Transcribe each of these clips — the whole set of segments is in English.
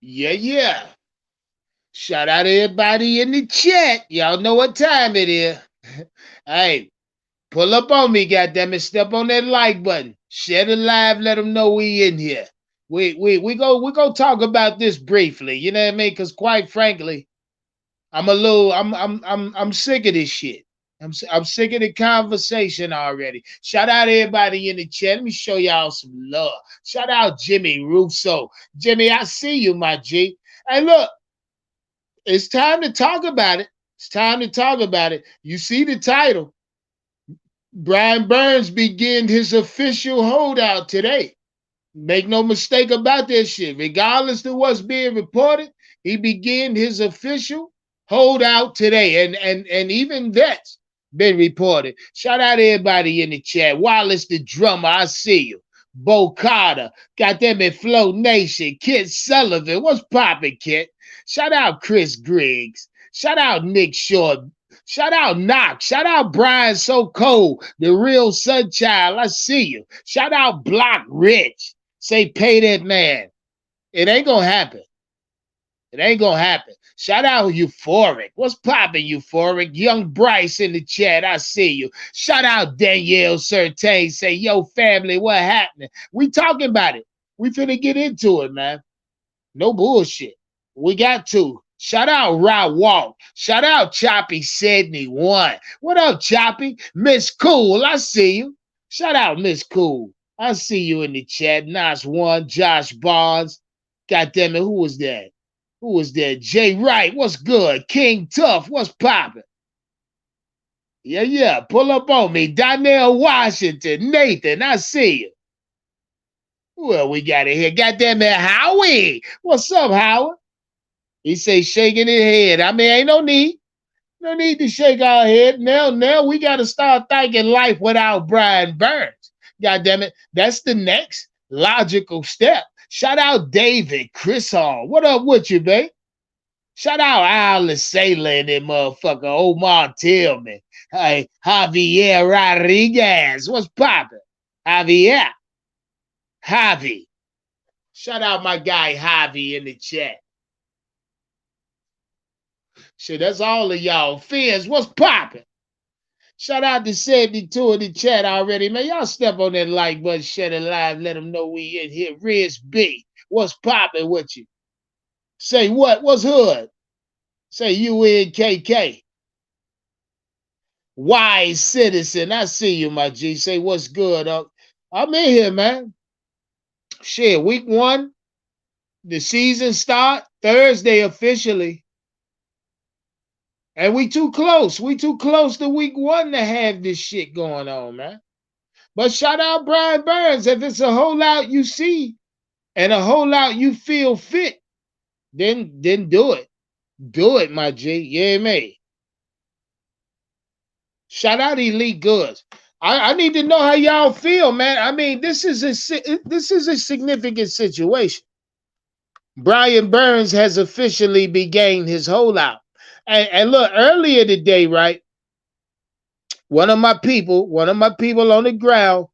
Yeah. Shout out to everybody in the chat. Y'all know what time it is. Hey, pull up on me, goddammit. Step on that like button. Share the live. Let them know we in here. We go talk about this briefly. You know what I mean? Because quite frankly, I'm sick of this shit. I'm sick of the conversation already. Shout out to everybody in the chat. Let me show y'all some love. Shout out Jimmy Russo. Jimmy, I see you, my G. Hey, look, it's time to talk about it. It's time to talk about it. You see the title. Brian Burns began his official holdout today. Make no mistake about that shit. Regardless of what's being reported, he began his official holdout today. And even that's been reported. Shout out to everybody in the chat. Wallace the drummer, I see you. Bo Carter, got them in Flow Nation. Kit Sullivan, what's poppin', Kit? Shout out Chris Griggs. Shout out Nick Short. Shout out Knox. Shout out Brian So Cold, the real Sunchild. I see you. Shout out Block Rich. Say pay that man. It ain't gonna happen. It ain't gonna happen. Shout out Euphoric. What's poppin', Euphoric? Young Bryce in the chat. I see you. Shout out Danielle Certain. Say, yo, family, what happening? We talking about it. We finna get into it, man. No bullshit. We got to. Shout out Rod Walt. Shout out Choppy 71. What up, Choppy? Miss Cool, I see you. Shout out Miss Cool. I see you in the chat. Nas One, Josh Barnes. God damn it, who was that? Who was that? Jay Wright, what's good? King Tough, what's poppin'? Yeah. Pull up on me. Donnell Washington, Nathan, I see you. Well, we got it here. God damn it, Howie. What's up, Howard? He say shaking his head. I mean, ain't no need. No need to shake our head. Now we got to start thinking life without Brian Burns. God damn it. That's the next logical step. Shout out David, Chris Hall. What up with you, babe? Shout out Al Sailor and that motherfucker, Omar Tillman. Hey, Javier Rodriguez. What's poppin'? Javier. Javi. Shout out my guy Javi in the chat. Shit, that's all of y'all. Fizz, what's poppin'? Shout out to 72 in the chat already. Man, y'all step on that like button, share it live, let them know we in here. Riz B, what's poppin' with you? Say what? What's hood? Say UNKK. Wise citizen, I see you, my G. Say what's good? I'm in here, man. Shit, week 1, the season start Thursday officially. And we too close. We too close to week 1 to have this shit going on, man. But shout out Brian Burns. If it's a whole lot you see and a whole lot you feel fit, then do it. Do it, my G. Yeah, me. Shout out Elite Goods. I need to know how y'all feel, man. I mean, this is a significant situation. Brian Burns has officially begun his holdout. And look, earlier today, right? One of my people on the ground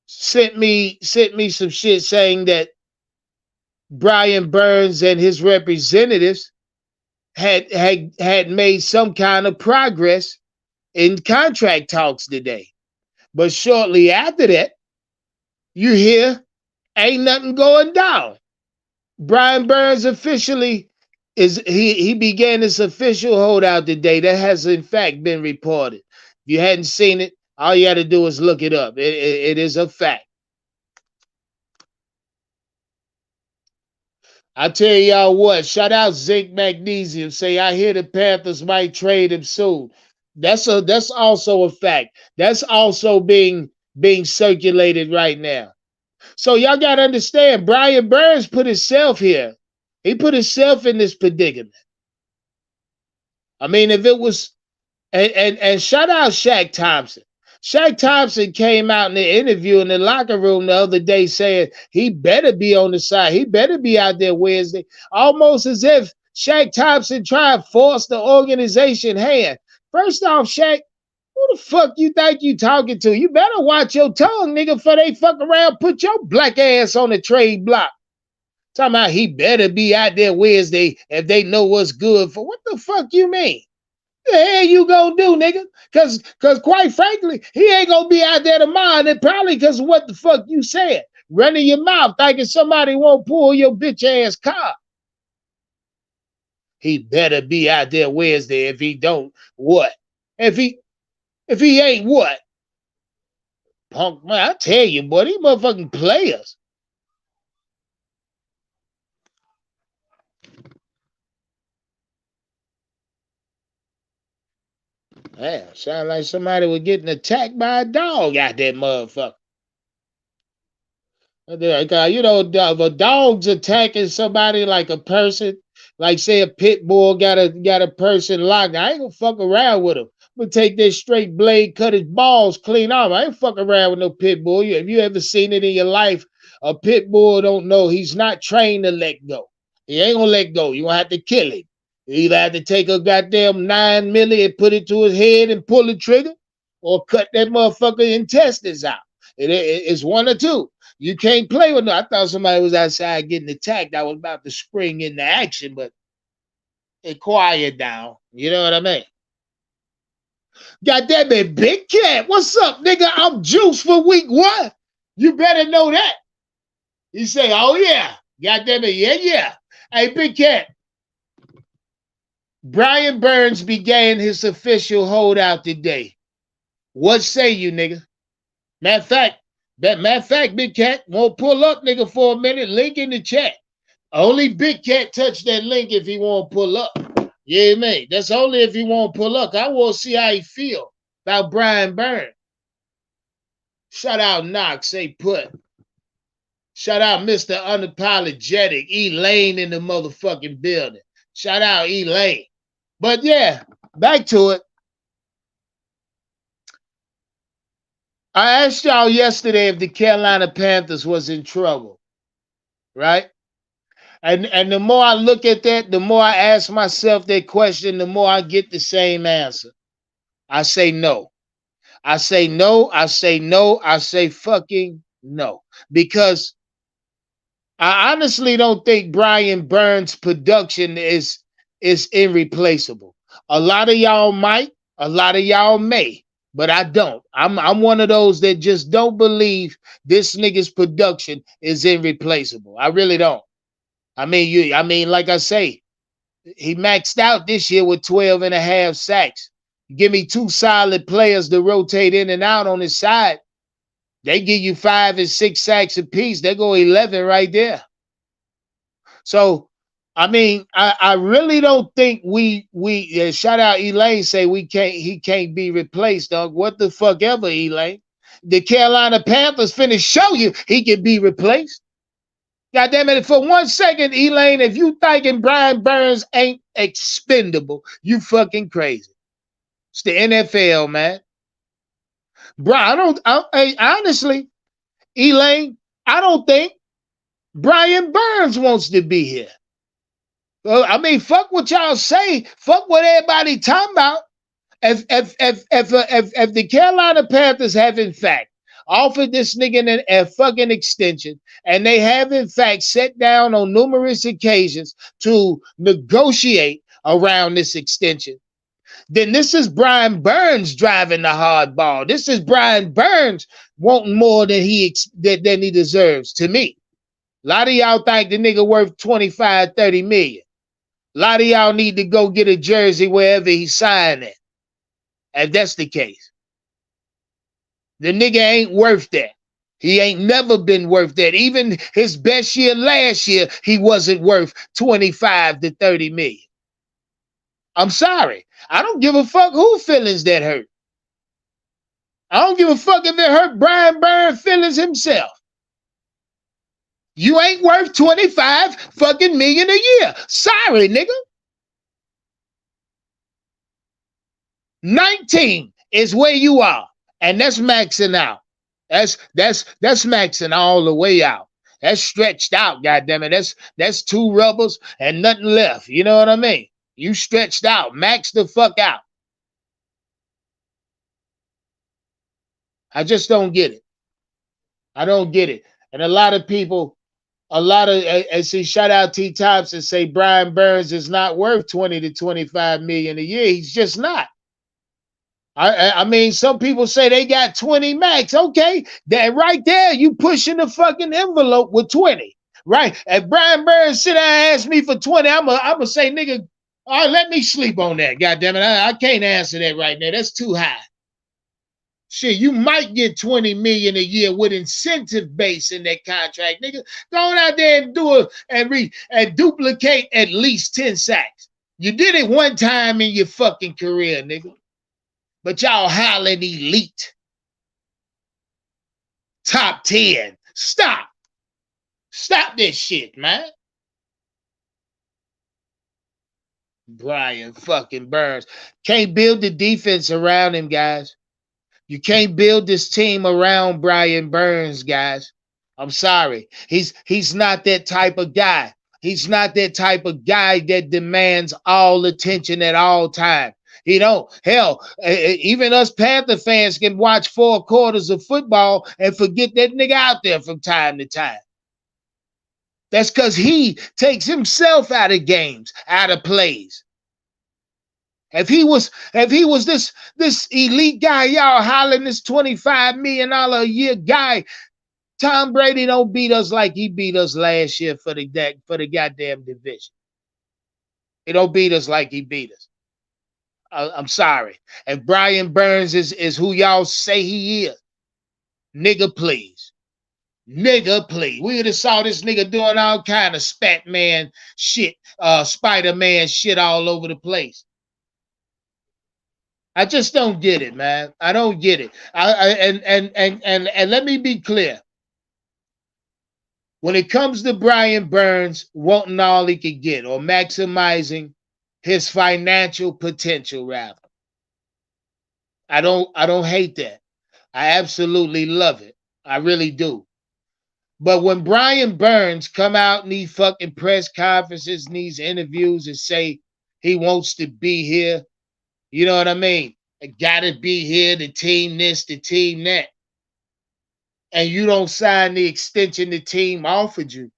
sent me some shit saying that Brian Burns and his representatives had made some kind of progress in contract talks today. But shortly after that, you hear ain't nothing going down. Brian Burns officially he began his official holdout today. That has in fact been reported. If you hadn't seen it, all you got to do is look it up. It is a fact. I tell y'all what, shout out Zinc Magnesium. Say I hear the Panthers might trade him soon. That's also a fact. That's also being circulated right now. So y'all got to understand, Brian Burns put himself here. He put himself in this predicament. I mean, if it was, and shout out Shaq Thompson. Shaq Thompson came out in the interview in the locker room the other day saying he better be on the side. He better be out there Wednesday. Almost as if Shaq Thompson tried to force the organization hand. First off, Shaq, who the fuck you think you talking to? You better watch your tongue, nigga, for they fuck around, put your black ass on the trade block. Talking about he better be out there Wednesday if they know what's good for. What the fuck you mean? The hell you gonna do, nigga? Cause quite frankly, he ain't gonna be out there tomorrow, and probably because of what the fuck you said. Running your mouth thinking somebody won't pull your bitch ass car. He better be out there Wednesday. If he don't, what? If he ain't what? Punk man, I tell you, boy, these motherfucking players. Yeah, sound like somebody was getting attacked by a dog out that motherfucker. You know, if a dog's attacking somebody like a person, like say a pit bull got a person locked, I ain't gonna fuck around with him. I'm gonna take this straight blade, cut his balls clean off. I ain't fucking around with no pit bull. Have you ever seen it in your life? A pit bull don't know. He's not trained to let go. He ain't gonna let go. You gonna have to kill him. You either have to take a goddamn 9 milli and put it to his head and pull the trigger, or cut that motherfucker intestines out. It's one or two. You can't play with them. I thought somebody was outside getting attacked. I was about to spring into action, but it quiet down. You know what I mean? God damn it, Big Cat. What's up, nigga? I'm juiced for week 1. You better know that. He say, oh yeah. God damn it, yeah. Hey, Big Cat. Brian Burns began his official holdout today. What say you, nigga? Matter of fact, Big Cat won't pull up, nigga, for a minute. Link in the chat. Only Big Cat touch that link if he won't pull up. Yeah, man. That's only if he won't pull up. I want to see how he feel about Brian Burns. Shout out Knox, say put. Shout out Mr. Unapologetic, Elaine in the motherfucking building. Shout out Elaine. But yeah, back to it. I asked y'all yesterday if the Carolina Panthers was in trouble, right? And the more I look at that, the more I ask myself that question, the more I get the same answer. I say no. I say no. I say no. I say fucking no. Because I honestly don't think Brian Burns' production is irreplaceable. A lot of y'all might, a lot of y'all may, but I don't. I'm one of those that just don't believe this nigga's production is irreplaceable. I really don't. I mean, like I say, he maxed out this year with 12 and a half sacks. Give me 2 solid players to rotate in and out on his side. They give you 5 and 6 sacks apiece. They go 11 right there. So, I mean, I really don't think we shout out Elaine, say he can't be replaced, dog. What the fuck ever, Elaine. The Carolina Panthers finna show you he can be replaced. God damn it, for 1 second, Elaine, if you thinking Brian Burns ain't expendable, you fucking crazy. It's the NFL, man. Brian, honestly, Elaine, I don't think Brian Burns wants to be here. I mean, fuck what y'all say. Fuck what everybody talking about. If the Carolina Panthers have in fact offered this nigga a fucking extension, and they have in fact sat down on numerous occasions to negotiate around this extension, then this is Brian Burns driving the hard ball. This is Brian Burns wanting more than he deserves, to me. A lot of y'all think the nigga worth 25, 30 million. A lot of y'all need to go get a jersey wherever he signed at. If that's the case. The nigga ain't worth that. He ain't never been worth that. Even his best year last year, he wasn't worth 25 to 30 million. I'm sorry. I don't give a fuck who feelings that hurt. I don't give a fuck if it hurt Brian Burns' feelings himself. You ain't worth 25 fucking million a year. Sorry, nigga. 19 is where you are. And that's maxing out. That's maxing all the way out. That's stretched out, goddammit. That's 2 rubbers and nothing left. You know what I mean? You stretched out. Max the fuck out. I just don't get it. I don't get it. And a lot of people A lot of and see, shout out T Thompson say Brian Burns is not worth 20 to 25 million a year. He's just not. I mean, some people say they got 20 max. Okay, that right there, you pushing the fucking envelope with 20. Right? If Brian Burns sit down and ask me for 20, I'ma say, nigga, all right, let me sleep on that. God damn it. I can't answer that right now. That's too high. Shit, you might get 20 million a year with incentive base in that contract, nigga. Go on out there and do it and duplicate at least 10 sacks. You did it one time in your fucking career, nigga. But y'all hollering elite. Top 10. Stop. Stop this shit, man. Brian fucking Burns. Can't build the defense around him, guys. You can't build this team around Brian Burns, guys. I'm sorry. He's not that type of guy. He's not that type of guy that demands all attention at all times. He don't. Hell, even us Panther fans can watch 4 quarters of football and forget that nigga out there from time to time. That's because he takes himself out of games, out of plays. If he was this elite guy, y'all hollering this $25 million a year guy, Tom Brady don't beat us like he beat us last year for the goddamn division. He don't beat us like he beat us. I'm sorry. If Brian Burns is who y'all say he is, nigga, please. Nigga, please. We would have saw this nigga doing all kind of Spatman shit, Spider-Man shit all over the place. I just don't get it, man. I don't get it. And let me be clear. When it comes to Brian Burns wanting all he could get or maximizing his financial potential, rather, I don't hate that. I absolutely love it. I really do. But when Brian Burns come out in these fucking press conferences and these interviews and say he wants to be here, you know what I mean? I gotta be here, the team this, the team that. And you don't sign the extension the team offered you.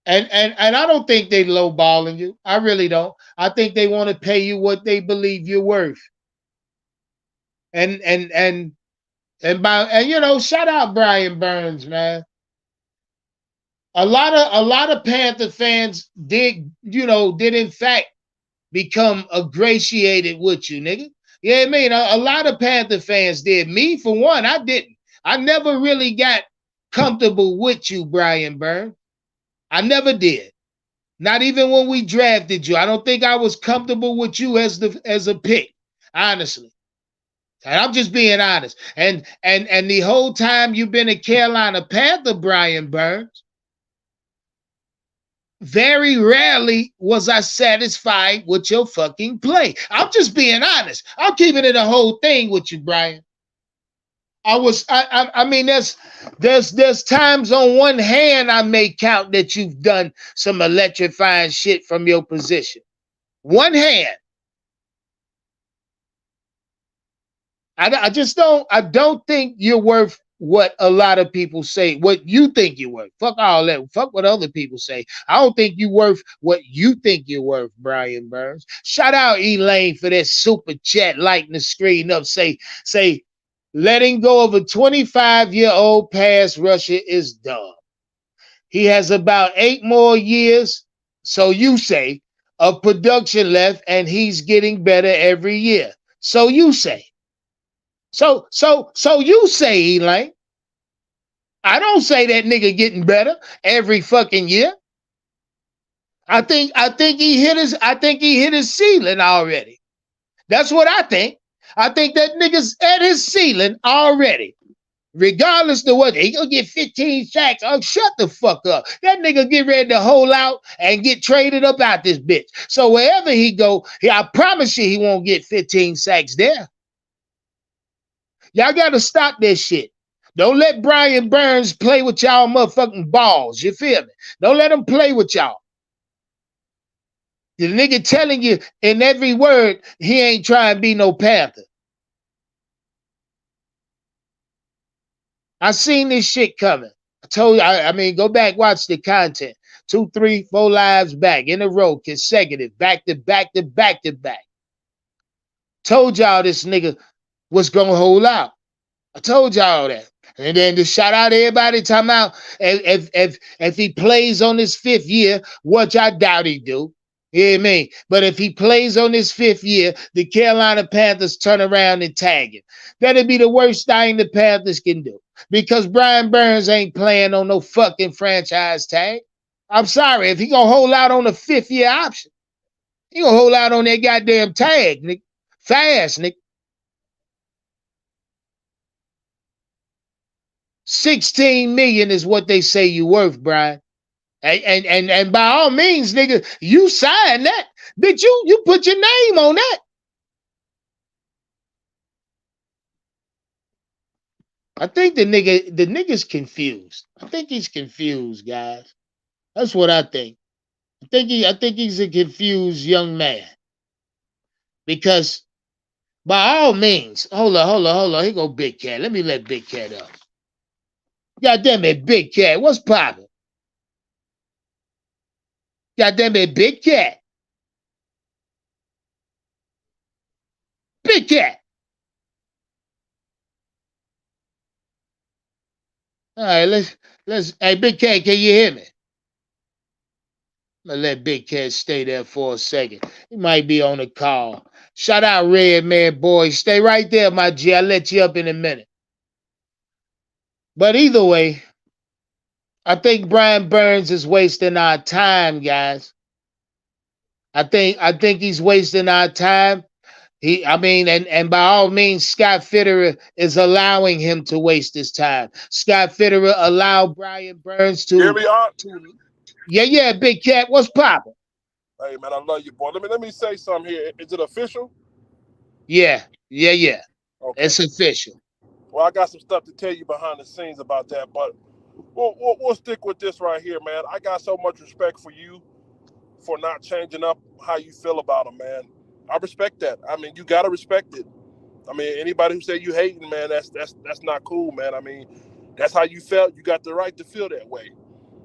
And I don't think they lowballing you. I really don't. I think they want to pay you what they believe you're worth. And you know, shout out Brian Burns, man. A lot of Panther fans did in fact become ingratiated with you, nigga. Yeah, I mean, a lot of Panther fans did. Me, for one, I didn't. I never really got comfortable with you, Brian Burns. I never did. Not even when we drafted you. I don't think I was comfortable with you as a pick, honestly. And I'm just being honest. And the whole time you've been a Carolina Panther, Brian Burns, very rarely was I satisfied with your fucking play. I'm just being honest. I'm keeping it a whole thing with you, Brian. I mean, there's times on one hand I may count that you've done some electrifying shit from your position. One hand. I don't think you're worth what a lot of people say, what you think you're worth. Fuck all that. Fuck what other people say. I don't think you're worth what you think you're worth, Brian Burns. Shout out Elaine for that super chat, lighting the screen up. Say, letting go of a 25-year-old pass rusher is dumb. He has about 8 more years, so you say, of production left, and he's getting better every year. So you say. So you say, Elaine. I don't say that nigga getting better every fucking year. I think he hit his ceiling already. That's what I think. I think that nigga's at his ceiling already. Regardless of what, he gonna get 15 sacks. Oh, shut the fuck up. That nigga get ready to hold out and get traded up out this bitch. So wherever he go, I promise you he won't get 15 sacks there. Y'all gotta stop this shit. Don't let Brian Burns play with y'all motherfucking balls. You feel me? Don't let him play with y'all. The nigga telling you in every word he ain't trying to be no Panther. I seen this shit coming. I told you, I mean, go back, watch the content. 2, 3, 4 lives back in a row, consecutive, back to back to back to back. Told y'all this nigga was gonna hold out. I told y'all that. And then to shout out everybody talking about if he plays on his 5th year, which I doubt he do. You hear me? But if he plays on his 5th year, the Carolina Panthers turn around and tag him. That'd be the worst thing the Panthers can do. Because Brian Burns ain't playing on no fucking franchise tag. I'm sorry. If he gonna hold out on the 5th year option, he gonna hold out on that goddamn tag, nigga. Fast, nigga. 16 million is what they say you worth, Brian. And by all means, nigga, you signed that. Bitch, you put your name on that. I think the nigga's confused. I think he's confused, guys. That's what I think. I think he's a confused young man. Because by all means, hold on. Here go Big Cat. Let me let Big Cat up. God damn it, Big Cat. What's poppin'? God damn it, Big Cat. Big Cat. All right, let's. Hey, Big Cat, can you hear me? I'm gonna let Big Cat stay there for a second. He might be on the call. Shout out Red Man Boy. Stay right there, my G. I'll let you up in a minute. But either way, I think Brian Burns is wasting our time, guys. I think he's wasting our time. And by all means, Scott Fitterer is allowing him to waste his time. Scott Fitterer allowed Brian Burns to. Here we are. Yeah, Big Cat, what's poppin'? Hey man, I love you, boy. Let me say something here. Is it official? Yeah. Okay. It's official. Well, I got some stuff to tell you behind the scenes about that, but we'll stick with this right here, man. I got so much respect for you for not changing up how you feel about him, man. I respect that. I mean, you gotta respect it. I mean, anybody who say you hating, man, that's not cool, man. I mean, that's how you felt. You got the right to feel that way.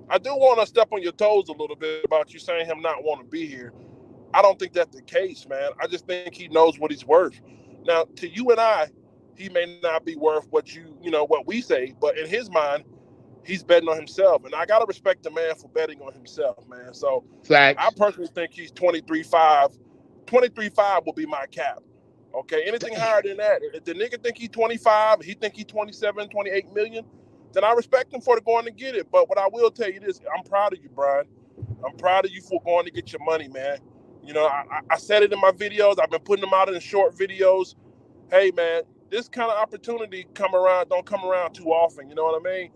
I do want to step on your toes a little bit about you saying him not want to be here. I don't think that's the case, man. I just think he knows what he's worth. Now, to you and I, he may not be worth what we say, but in his mind, he's betting on himself. And I got to respect the man for betting on himself, man. So Facts. I personally think he's 23.5. 23.5 will be my cap. Okay, anything higher than that, if the nigga think he's 25, he think he's 27, 28 million, then I respect him for going to get it. But what I will tell you this, I'm proud of you, Brian. I'm proud of you for going to get your money, man. You know, I said it in my videos. I've been putting them out in short videos. Hey, man, this kind of opportunity don't come around too often. You know what I mean?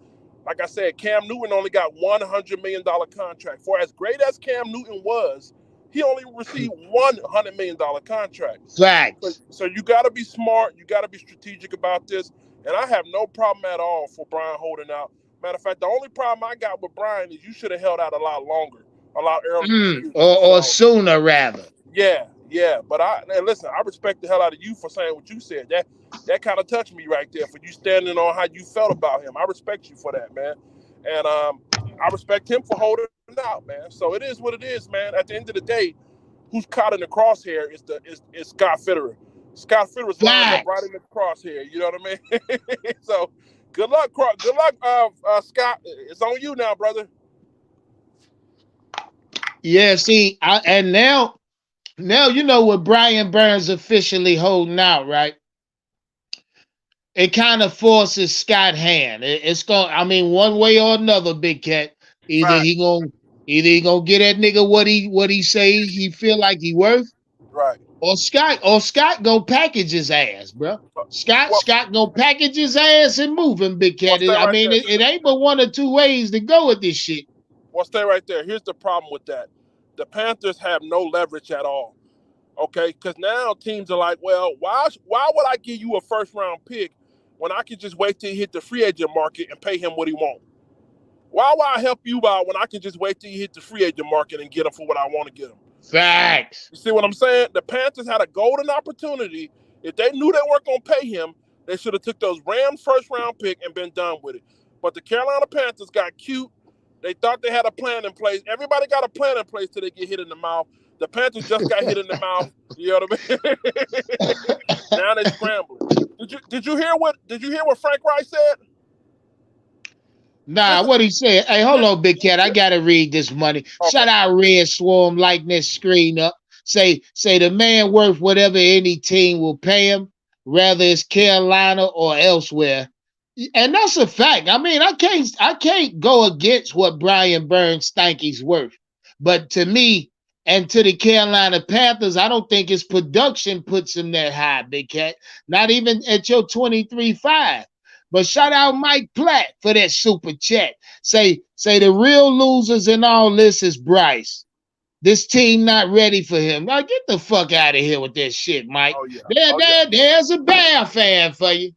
Like I said, Cam Newton only got $100 million contract. For as great as Cam Newton was, he only received $100 million contract. Facts. So you got to be smart. You got to be strategic about this. And I have no problem at all for Brian holding out. Matter of fact, the only problem I got with Brian is you should have held out a lot longer, a lot earlier. Or sooner, rather. Yeah. But listen, I respect the hell out of you for saying what you said. That kind of touched me right there for you standing on how you felt about him. I respect you for that, man. And I respect him for holding out, man. So it is what it is, man. At the end of the day, who's caught in the crosshair is Scott Fitterer. Scott Fitterer's lined up right in the crosshair. You know what I mean? So good luck, Scott. It's on you now, brother. Yeah, see, and now you know with Brian Burns officially holding out, right? It kind of forces Scott hand. It's going. I mean, one way or another, Big Cat. Either he gonna get that nigga what he say he feel like he worth, right? Or Scott go package his ass, bro. Scott go package his ass and move him, Big Cat. I mean, it ain't but one or two ways to go with this shit. Well, stay right there. Here's the problem with that. The Panthers have no leverage at all. Okay, because now teams are like, well, why would I give you a first round pick when I can just wait till he hit the free agent market and pay him what he wants? Why would I help you out when I can just wait till he hit the free agent market and get him for what I want to get him? Facts. You see what I'm saying? The Panthers had a golden opportunity. If they knew they weren't going to pay him, they should have took those Rams first round pick and been done with it. But the Carolina Panthers got cute. They thought they had a plan in place. Everybody got a plan in place till they get hit in the mouth. The Panthers just got hit in the mouth. You know what I mean? Now they scrambling. Did you hear what Frank Reich said? Nah, what he said. Hey, hold on, Big Cat. I gotta read this money. Okay. Shout out Red Swarm, lighting that screen up. Say the man worth whatever any team will pay him, whether it's Carolina or elsewhere. And that's a fact. I mean, I can't go against what Brian Burns think he's worth. But to me and to the Carolina Panthers, I don't think his production puts him that high, Big Cat. Not even at your 23-5. But shout out Mike Platt for that super chat. Say the real losers in all this is Bryce. This team not ready for him. Now get the fuck out of here with that shit, Mike. Oh yeah. There's a Bear fan for you.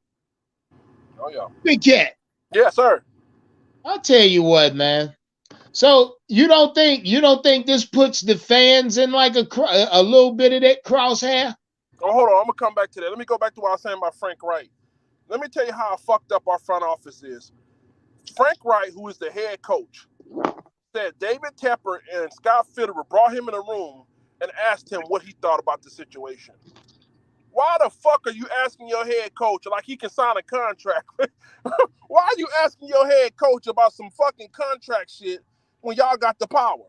Oh yeah. Big Cat. Yes, sir. I'll tell you what, man. So you don't think this puts the fans in like a little bit of that crosshair? Oh, hold on. I'm gonna come back to that. Let me go back to what I was saying about Frank Reich. Let me tell you how fucked up our front office is. Frank Reich, who is the head coach, said David Tepper and Scott Fitterer brought him in a room and asked him what he thought about the situation. Why the fuck are you asking your head coach like he can sign a contract? Why are you asking your head coach about some fucking contract shit when y'all got the power?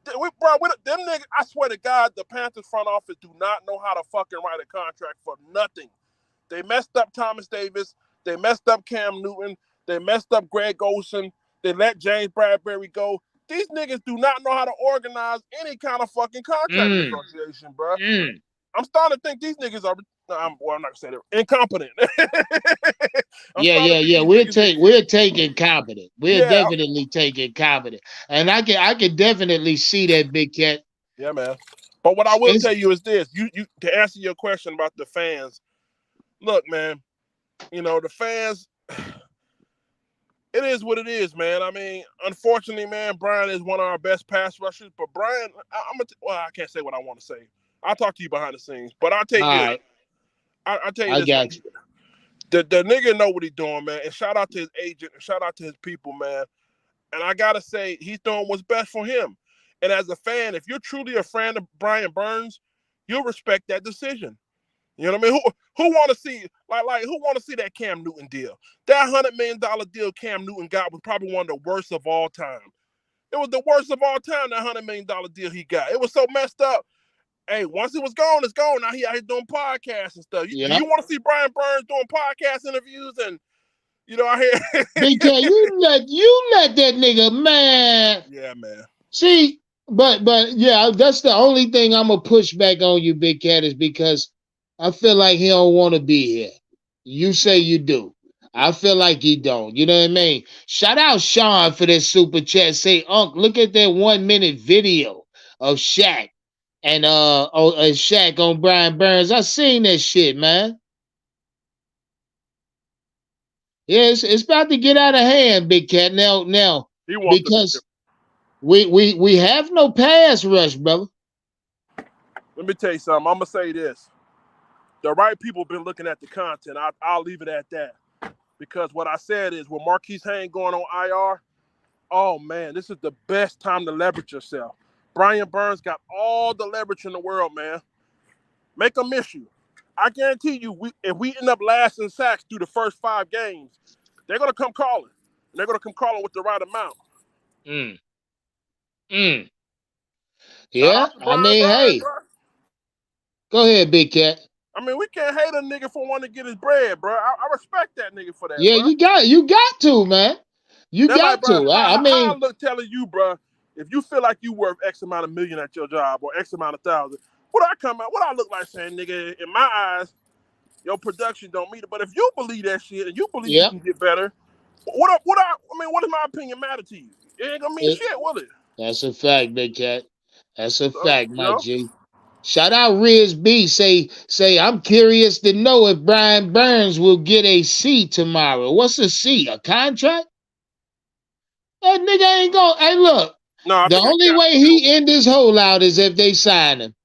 Them niggas, I swear to God, the Panthers front office do not know how to fucking write a contract for nothing. They messed up Thomas Davis. They messed up Cam Newton. They messed up Greg Olsen. They let James Bradbury go. These niggas do not know how to organize any kind of fucking contract negotiation, bro. I'm starting to think these niggas are. I'm not gonna say that. Incompetent. Yeah. We're taking competent. We're definitely taking competent, and I can definitely see that, Big Cat. Yeah, man. But what I will tell you is this: you to answer your question about the fans. Look, man, the fans, it is what it is, man. I mean, unfortunately, man, Brian is one of our best pass rushers. But Brian, I can't say what I want to say. I'll talk to you behind the scenes. But I'll tell you this. Right. I'll tell you I this. got you. The nigga know what he's doing, man. And shout out to his agent. And shout out to his people, man. And I got to say, he's doing what's best for him. And as a fan, if you're truly a fan of Brian Burns, you'll respect that decision. You know what I mean? Who want to see who want to see that Cam Newton deal? That $100 million deal Cam Newton got was probably one of the worst of all time. It was the worst of all time, that $100 million deal he got. It was so messed up. Hey, once it was gone, it's gone. Now he out here doing podcasts and stuff. Do you want to see Brian Burns doing podcast interviews and I hear Because you let that nigga, man. Yeah, man. See, but yeah, that's the only thing I'm gonna push back on you, Big Cat, is because I feel like he don't want to be here. You say you do. I feel like he don't. You know what I mean? Shout out Sean for that super chat. Say, Unc, look at that 1 minute video of Shaq and Shaq on Brian Burns. I seen that shit, man. Yeah, it's about to get out of hand, Big Cat. Now, because we have no pass rush, brother. Let me tell you something. I'm gonna say this. The right people been looking at the content. I'll leave it at that. Because what I said is with Marquise Haynes going on IR, oh man, this is the best time to leverage yourself. Brian Burns got all the leverage in the world, man. Make them miss you. I guarantee you, if we end up last in sacks through the first 5 games, they're gonna come calling. And they're gonna come calling with the right amount. Yeah, I mean, hey. Bro. Go ahead, Big Cat. I mean, we can't hate a nigga for wanting to get his bread, bro. I respect that nigga for that. Yeah, bro. you got to, man. You got to. I mean, I look telling you, bro. If you feel like you worth X amount of million at your job or X amount of thousand, what I look like saying, nigga? In my eyes, your production don't meet it. But if you believe that shit and you believe you can get better, what does my opinion matter to you? It ain't gonna mean shit, will it? That's a fact, Big Cat. That's a fact, my G. Shout out Riz B. Say, I'm curious to know if Brian Burns will get a C tomorrow. What's a C? A contract? That nigga ain't going. Hey, look. No, the only way he end this holdout is if they sign him.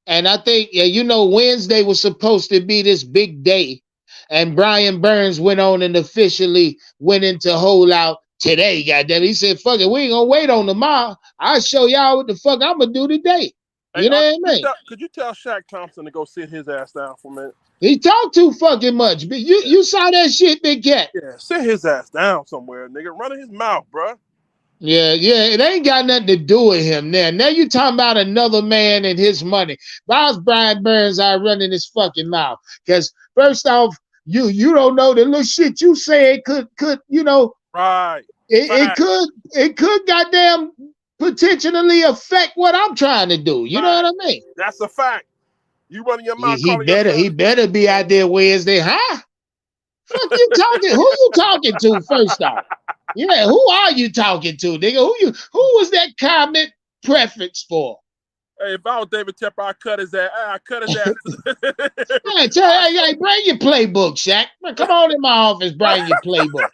And I think, Wednesday was supposed to be this big day. And Brian Burns went on and officially went into Holdout today, goddamn. He said, fuck it, we ain't gonna wait on tomorrow. I'll show y'all what the fuck I'm gonna do today. Hey, You know what I mean? could you tell Shaq Thompson to go sit his ass down for a minute? He talked too fucking much. But you saw that shit, Big Cat. Yeah, sit his ass down somewhere, nigga. Running his mouth, bro. Yeah, it ain't got nothing to do with him now. Now you talking about another man and his money. If I was Brian Burns, I'd running his fucking mouth. Because first off, you don't know the little shit you say could Right. it could goddamn potentially affect what I'm trying to do. You know what I mean? That's a fact. You running your mouth. He better be out there Wednesday, huh? Fuck you talking? Who you talking to first off? Yeah, who are you talking to, nigga? Who was that comment preference for? Hey, if I was David Tepper, I cut his ass. I cut his ass. Hey, bring your playbook, Shaq. Come on in my office, bring your playbook.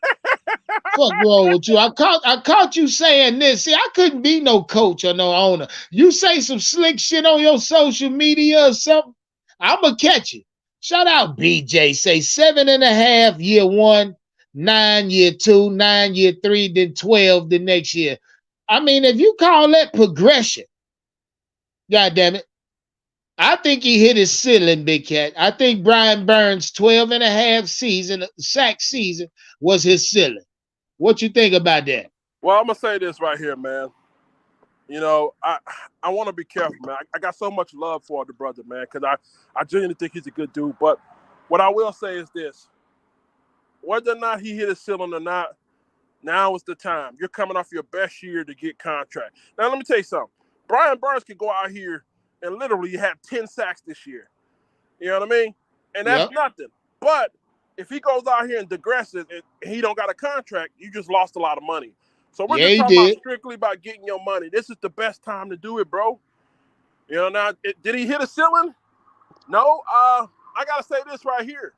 Fuck wrong with you? I caught you saying this. See, I couldn't be no coach or no owner. You say some slick shit on your social media or something, I'ma catch you. Shout out BJ. Say 7.5 year one, 9 year two, 9 year three, then 12 the next year. I mean, if you call that progression, God damn it. I think he hit his ceiling, Big Cat. I think Brian Burns' 12.5 sack season was his ceiling. What you think about that? Well, I'm gonna say this right here, man. You know, I want to be careful, man. I got so much love for the brother, man, because I genuinely think he's a good dude. But what I will say is this: whether or not he hit his ceiling or not, now is the time. You're coming off your best year to get contract. Now, let me tell you something. Brian Burns could go out here and literally have 10 sacks this year. You know what I mean? And that's nothing. But if he goes out here and digresses and he don't got a contract, you just lost a lot of money. So we're just talking about strictly about getting your money. This is the best time to do it, bro. You know, now, did he hit a ceiling? No. I got to say this right here.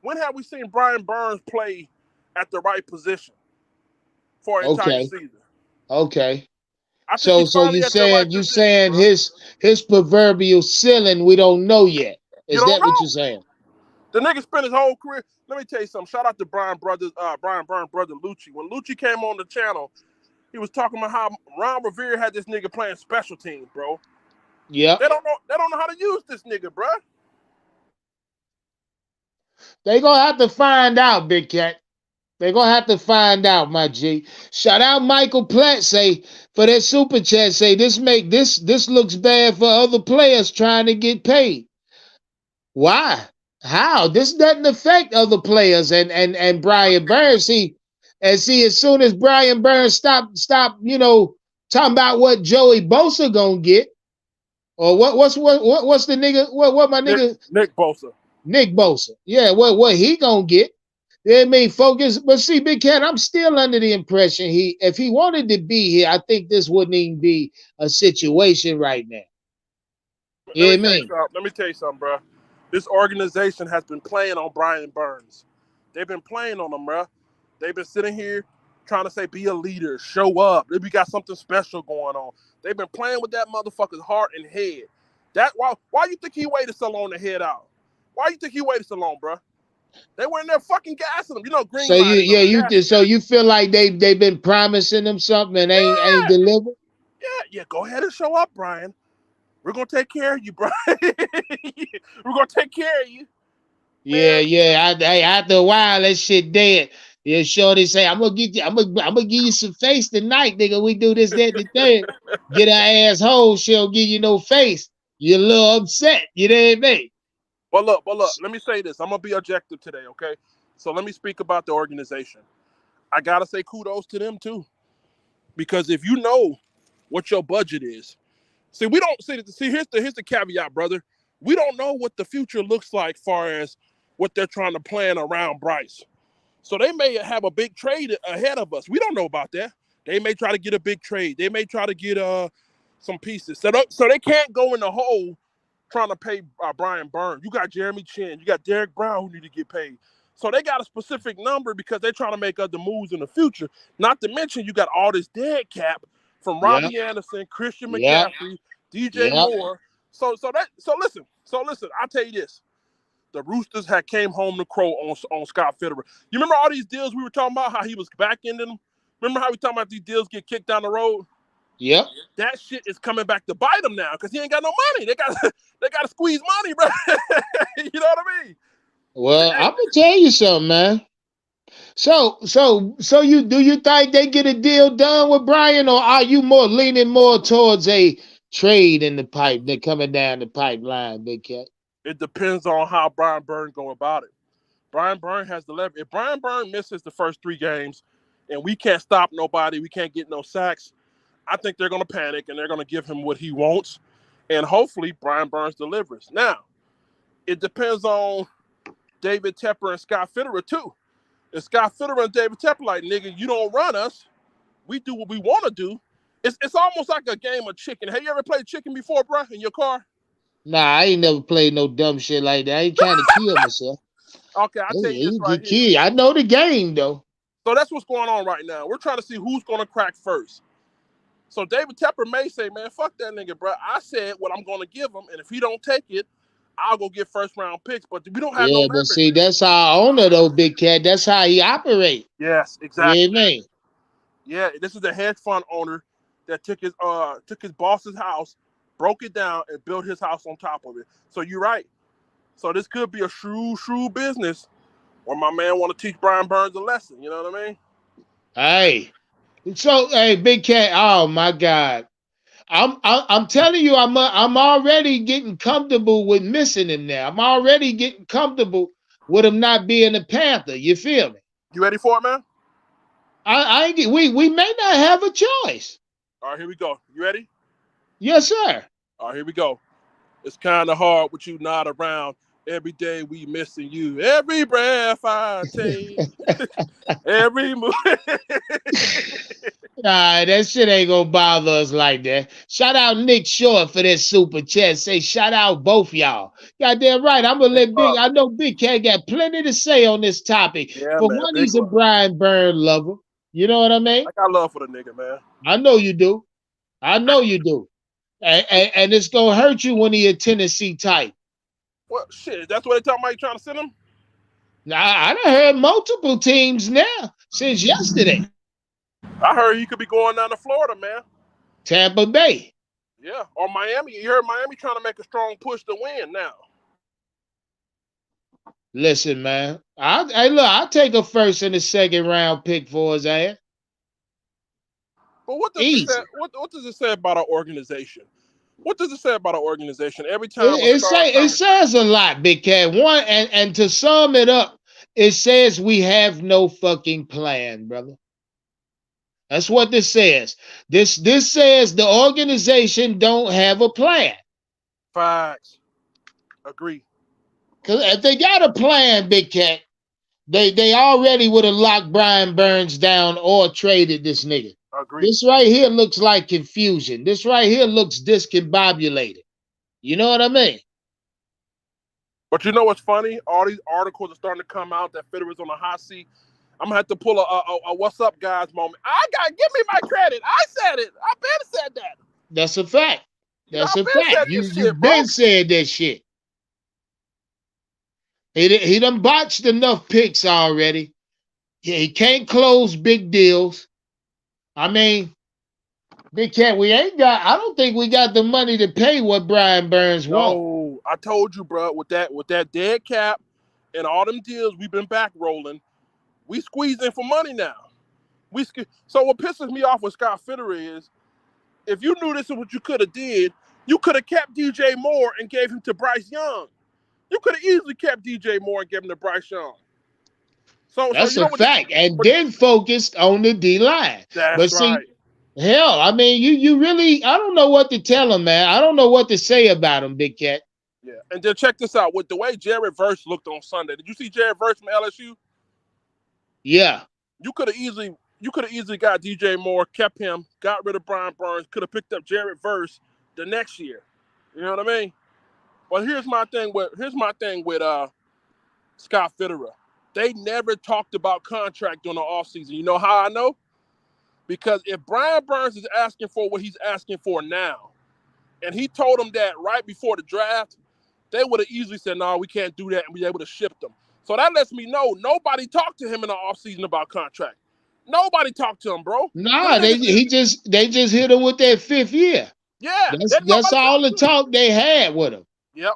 When have we seen Brian Burns play at the right position for an entire season? Okay. So you saying his proverbial ceiling we don't know yet. Is that what you're saying? The nigga spent his whole career. Let me tell you something. Shout out to Brian Burns' brother Lucci. When Lucci came on the channel, he was talking about how Ron Rivera had this nigga playing special teams, bro. Yeah. They don't know how to use this nigga, bro. They gonna have to find out, Big Cat. They're gonna have to find out, my G. Shout out Michael Platt, say for that super chat, say this looks bad for other players trying to get paid. Why? How? This doesn't affect other players and Brian Burns. See, as soon as Brian Burns stop, talking about what Joey Bosa gonna get, or what's the nigga? What my nigga? Nick Bosa. Nick Bosa. Yeah, what he gonna get? I mean, focus. But see, Big Cat, I'm still under the impression if he wanted to be here, I think this wouldn't even be a situation right now. Let me tell you something, bro. This organization has been playing on Brian Burns. They've been playing on him, bro. They've been sitting here trying to say, be a leader, show up. We got something special going on. They've been playing with that motherfucker's heart and head. Why you think he waited so long to head out? Why you think he waited so long, bro? They were in there fucking gassing him. You know, green. So you feel like they've been promising him something and ain't delivered? Yeah. Go ahead and show up, Brian. We're gonna take care of you, Brian. We're gonna take care of you. Man. Yeah. After a while, that shit dead. Yeah, Shorty say, I'm gonna give you some face tonight, nigga. We do this, that, and the third. Get her asshole, she'll give you no face. You're a little upset. You know what I mean? But look, let me say this. I'm going to be objective today, okay? So let me speak about the organization. I got to say kudos to them, too. Because if you know what your budget is, see, we don't see here's the caveat, brother. We don't know what the future looks like far as what they're trying to plan around Bryce. So they may have a big trade ahead of us. We don't know about that. They may try to get a big trade. They may try to get some pieces. So they can't go in the hole trying to pay Brian Burns. You got Jeremy Chin. You got Derek Brown who need to get paid. So they got a specific number because they're trying to make other moves in the future. Not to mention you got all this dead cap from Robbie Anderson, Christian McCaffrey, DJ Moore. So listen, I'll tell you this. the Roosters had came home to crow on Scott Fitterer. You remember all these deals we were talking about, how he was back ending them? Remember how we talking about these deals get kicked down the road? Yep. That shit is coming back to bite him now because he ain't got no money. They got to squeeze money, bro. You know what I mean? Well, I'm gonna tell you something, man. So you think they get a deal done with Brian, or are you leaning more towards a trade in the pipe than coming down the pipeline, Big Cat? It depends on how Brian Byrne go about it. Brian Byrne has the leverage. If Brian Byrne misses the first 3 games and we can't stop nobody, we can't get no sacks, I think they're going to panic and they're going to give him what he wants. And hopefully Brian Burns delivers. Now, it depends on David Tepper and Scott Fitterer too. If Scott Fitterer and David Tepper like, nigga, you don't run us, we do what we want to do. It's almost like a game of chicken. Have you ever played chicken before, bro, in your car? Nah, I ain't never played no dumb shit like that. I ain't trying to kill myself. Okay, I'll tell you this right here. Kid. I know the game, though. So that's what's going on right now. We're trying to see who's going to crack first. So David Tepper may say, man, fuck that nigga, bro. I said what I'm going to give him, and if he don't take it, I'll go get first-round picks. But we don't have no leverage. But see, that's our owner, though, Big Cat. That's how he operates. Yes, exactly. You know what I mean? Yeah, this is the hedge fund owner that took his boss's house, broke it down, and built his house on top of it. So you're right. So this could be a shrewd business, or my man want to teach Brian Burns a lesson. You know what I mean? Hey. So, hey, Big Cat, oh my God, I'm telling you, I'm already getting comfortable with missing him now. I'm already getting comfortable with him not being a Panther. You feel me? You ready for it, man? We may not have a choice. All right, here we go. You ready? Yes, sir. All right, here we go. It's kind of hard with you not around. Every day we missing you. Every breath I take. Every move. Nah, that shit ain't gonna bother us like that. Shout out Nick Short for that super chat. Say shout out both y'all. Goddamn right. I'm gonna let I know Big Cat got plenty to say on this topic. Yeah, for man, one, he's a Brian Byrne lover. You know what I mean? I got love for the nigga, man. I know you do. I know you do. And it's gonna hurt you when he a Tennessee type. Well, shit, that's what they talking about. You trying to send him? Now, I done heard multiple teams now since yesterday. I heard he could be going down to Florida, man. Tampa Bay. Yeah, or Miami. You heard Miami trying to make a strong push to win now. Listen, man. I'll take a first and a second round pick for his ass. But what does it say about our organization? What does it say about our organization? Every time it says a lot, Big Cat. One, and to sum it up, it says we have no fucking plan, brother. That's what this says. This says the organization don't have a plan. Facts. Agree. Because if they got a plan, Big Cat, they already would have locked Brian Burns down or traded this nigga. Agreed. This right here looks like confusion. This right here looks discombobulated. You know what I mean? But you know what's funny? All these articles are starting to come out that Fitterer's on the hot seat. I'm gonna have to pull a what's up, guys moment. Give me my credit. I said it. I been said that. That's a fact. That's a fact. You've been saying that shit. He done botched enough picks already. He can't close big deals. I mean, Big Cat, I don't think we got the money to pay what Brian Burns wants. No, I told you, bro, with that dead cap and all them deals we've been back rolling, we squeezing for money now. So what pisses me off with Scott Fitterer is, if you knew this is what you could have did, you could have kept DJ Moore and gave him to Bryce Young. You could have easily kept DJ Moore and given him to Bryce Young. That's a fact. And then focused on the D-line. That's right. Hell, I mean, you really, I don't know what to tell him, man. I don't know what to say about him, Big Cat. Yeah, and then check this out. With the way Jared Verse looked on Sunday, did you see Jared Verse from LSU? Yeah. You could have easily got DJ Moore, kept him, got rid of Brian Burns, could have picked up Jared Verse the next year. You know what I mean? But here's my thing with Scott Fitterer. They never talked about contract during the offseason. You know how I know? Because if Brian Burns is asking for what he's asking for now, and he told him that right before the draft, they would have easily said, no, we can't do that, and be able to ship them. So that lets me know nobody talked to him in the offseason about contract. Nobody talked to him, bro. Nah, they just hit him with that 5th year. Yeah. That's all the talk they had with him. Yep.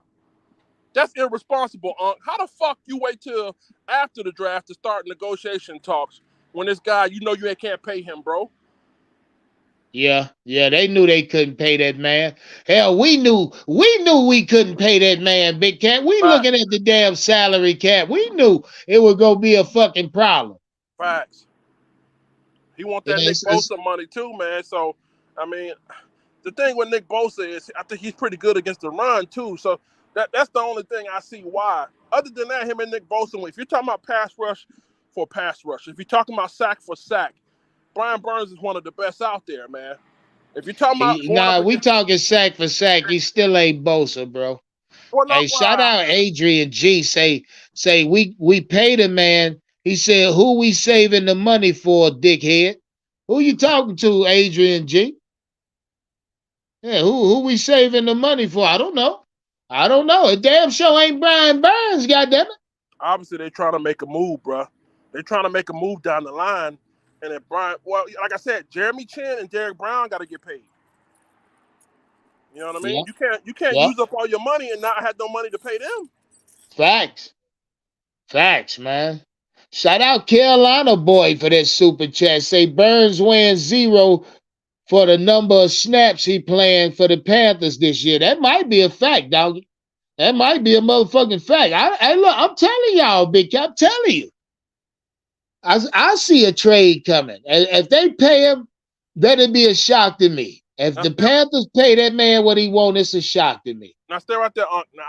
That's irresponsible, Unc. How the fuck you wait till after the draft to start negotiation talks when this guy, you can't pay him, bro? Yeah, they knew they couldn't pay that man. Hell, we knew we couldn't pay that man, Big Cat. We looking at the damn salary cap. We knew it was gonna be a fucking problem. Facts. He want that Nick Bosa money too, man. So, I mean, the thing with Nick Bosa is I think he's pretty good against the run too. So that's the only thing I see why. Other than that, him and Nick Bosa, if you're talking about pass rush for pass rush, if you're talking about sack for sack, Brian Burns is one of the best out there, man. If you're talking about we talking sack for sack, he still ain't Bosa, bro. Well, hey, shout out Adrian G. Say we paid a man. He said, who we saving the money for, dickhead? Who you talking to, Adrian G? Yeah, who we saving the money for? I don't know. A damn show ain't Brian Burns, goddammit. Obviously, they trying to make a move, bro. They trying to make a move down the line. And if Brian, like I said, Jeremy Chin and Derek Brown got to get paid. You know what I mean? Yeah. You can't use up all your money and not have no money to pay them. Facts, man. Shout out Carolina boy for that super chat. Say Burns wins 0 for the number of snaps he playing for the Panthers this year. That might be a fact, doggy. That might be a motherfucking fact. Look, I'm telling y'all, Big Cat, I'm telling you. I see a trade coming. If they pay him, that'd be a shock to me. If the Panthers pay that man what he wants, it's a shock to me. Now stay right there, Unc. Now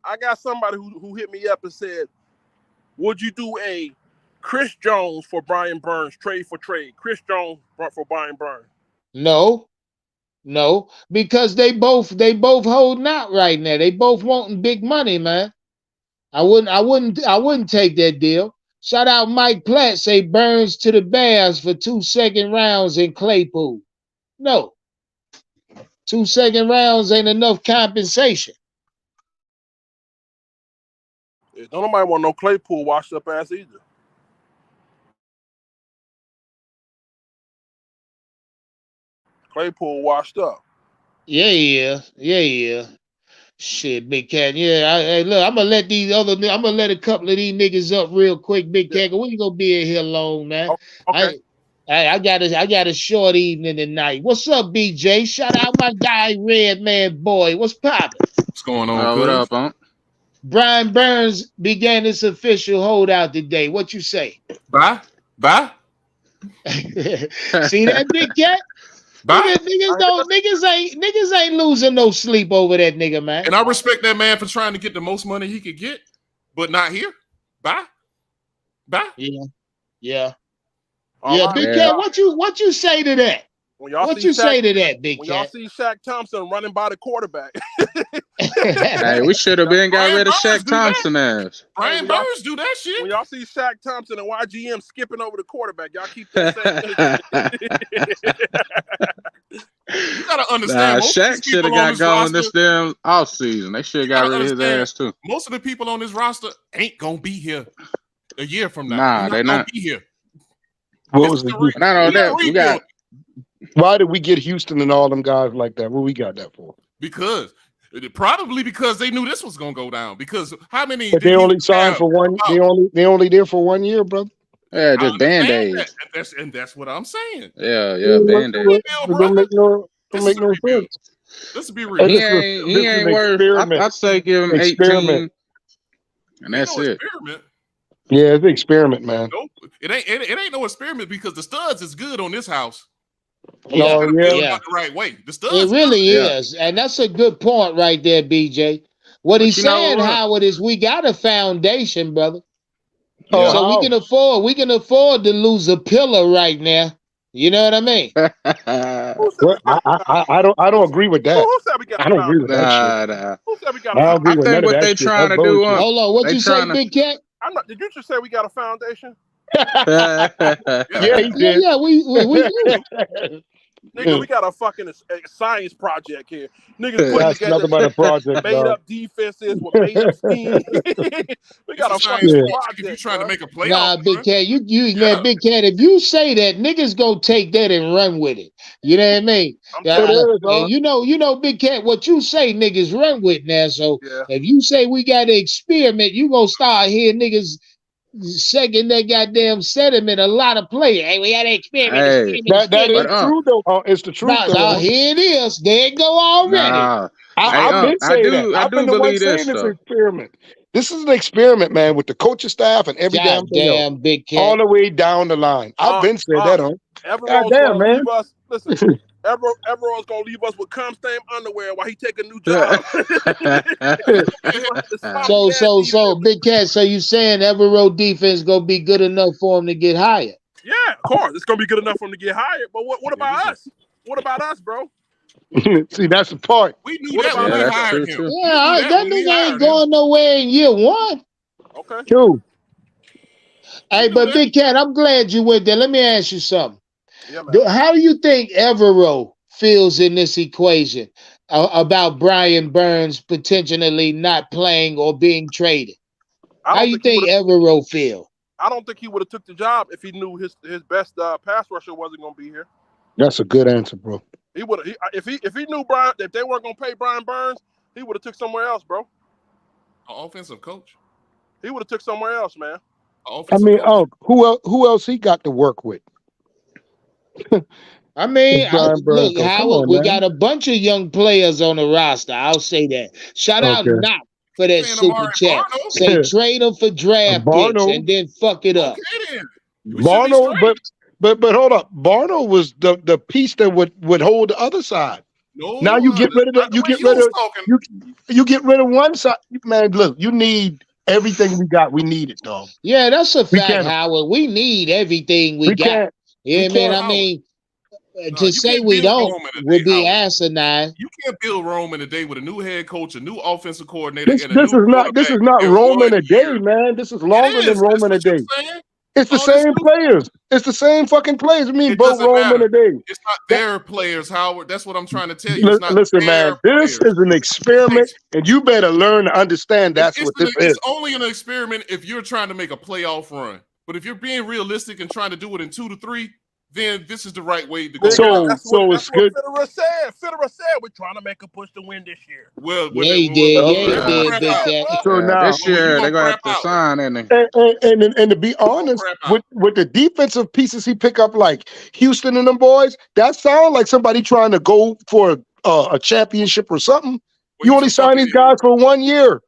I got somebody who hit me up and said, would you do a Chris Jones for Brian Burns, trade for trade? Chris Jones for Brian Burns. No, because they both holding out right now. They both wanting big money, man. I wouldn't take that deal. Shout out Mike Platt, say Burns to the Bears for 2 second rounds in Claypool. No. 2 second rounds ain't enough compensation. Yeah, don't nobody want no Claypool washed up ass either. Claypool washed up. Yeah. Shit, Big Cat. Yeah, hey, look, I'm gonna let a couple of these niggas up real quick, Big Cat. We ain't gonna be in here long, man. Okay. I got a short evening tonight. What's up, BJ? Shout out my guy, Red Man Boy. What's poppin'? What's going on? What up, Unc? Brian Burns began his official holdout today. What you say? Bye. See that, Big Cat? Niggas ain't losing no sleep over that nigga, man. And I respect that man for trying to get the most money he could get, but not here. Bye. Yeah. Big Cat, what you say to that? What you say to that, Big Cat? When y'all see Shaq Thompson running by the quarterback. Hey, we should have been got rid of Shaq Thompson ass. Brian Burns do that shit. When y'all see Shaq Thompson and YGM skipping over the quarterback, y'all keep that You gotta understand. Shaq should have got going this damn off season. They should have got rid of his ass too. Most of the people on this roster ain't gonna be here a year from now. Nah, they're not. Be here. What was the not on that? We got. Why did we get Houston and all them guys like that? What we got that for? Probably because they knew this was gonna go down. Because how many? But they only signed for one. They only there for 1 year, brother. Yeah, just Band-Aids. That's what I'm saying. Yeah, Band-Aids. Don't make no sense. Let's be real. He ain't worth. I'd say give him 18, and that's it. Experiment. Yeah, it's an experiment, man. Nope. It ain't no experiment because the studs is good on this house. Yeah. The right way. The studs. It really is, and that's a good point right there, BJ. What he's saying, Howard, is we got a foundation, brother. Yeah. So we can afford to lose a pillar right now. You know what I mean? Well, I don't agree with that. Who said we got I don't agree with that shit. Who said we got I think what they trying to do. Hold on, what you say, Big Cat? Did you just say we got a foundation? Yeah, he did. Yeah, we do. Nigga, we got a fucking science project here. Niggas putting That's together nothing but a project, made dog. up defenses with made up schemes. We got a fucking project. If you're trying to make a playoff, Nah, Big Cat, man, Big Cat. If you say that, niggas go take that and run with it. You know what I mean? And you know, Big Cat, what you say, niggas run with now. So if you say we got to experiment, you gonna start hearing niggas second that goddamn sentiment. A lot of players. Hey, we got to experiment. That is true though. It's the truth though. Here it is. There it go already. Nah. I've been saying that. I've been the one saying it's an experiment. This is an experiment, man, with the coaching staff and every damn thing Big Cat. all the way down the line. I've been saying that, goddamn, man. Listen, Everone's gonna leave us with cum stain underwear while he take a new job. So, Big Cat. So you saying Evero defense gonna be good enough for him to get hired? Yeah, of course, it's gonna be good enough for him to get hired. But what about us? What about us, bro? See, that's the part. We knew that when we hired him. Yeah, that nigga ain't going nowhere in year one. Okay. True. Hey, but Big Cat, I'm glad you went there. Let me ask you something. Yeah, man. How do you think Evero feels in this equation about Brian Burns potentially not playing or being traded? How do you think Evero feel? I don't think he would have took the job if he knew his best pass rusher wasn't going to be here. That's a good answer, bro. He would have if he knew if they weren't going to pay Brian Burns, he would have took somewhere else, bro. An offensive coach. He would have took somewhere else, man. I mean, who else he got to work with? I mean, look, Howard, we man. got a bunch of young players on the roster. I'll say that. Shout out Knock for that super chat. Say trade them for draft picks and then fuck it up. Barno, but hold up. Barno was the piece that would hold the other side. No, now you get rid of that. You get rid of one side. Man, look, you need everything we got. We need it, dog. Yeah, that's a fact, Howard. We need everything we got. Yeah, man. I mean, to say we don't would be asinine. You can't build Rome in a day with a new head coach, a new offensive coordinator. This is not Rome in a day, man. This is longer than Rome in a day. It's the same players. It's the same fucking players. I mean, both Rome in a day. It's not their players, Howard. That's what I'm trying to tell you. Listen, man, this is an experiment, and you better learn to understand that's what this is. It's only an experiment if you're trying to make a playoff run. But if you're being realistic and trying to do it in 2 to 3, then this is the right way to go. That's it's good. Fitterer said we're trying to make a push to win this year. Well, he did. So now this year they're gonna have to sign and to be honest, with the defensive pieces he pick up, like Houston and them boys, that sound like somebody trying to go for a championship or something. You only sign these guys for 1 year.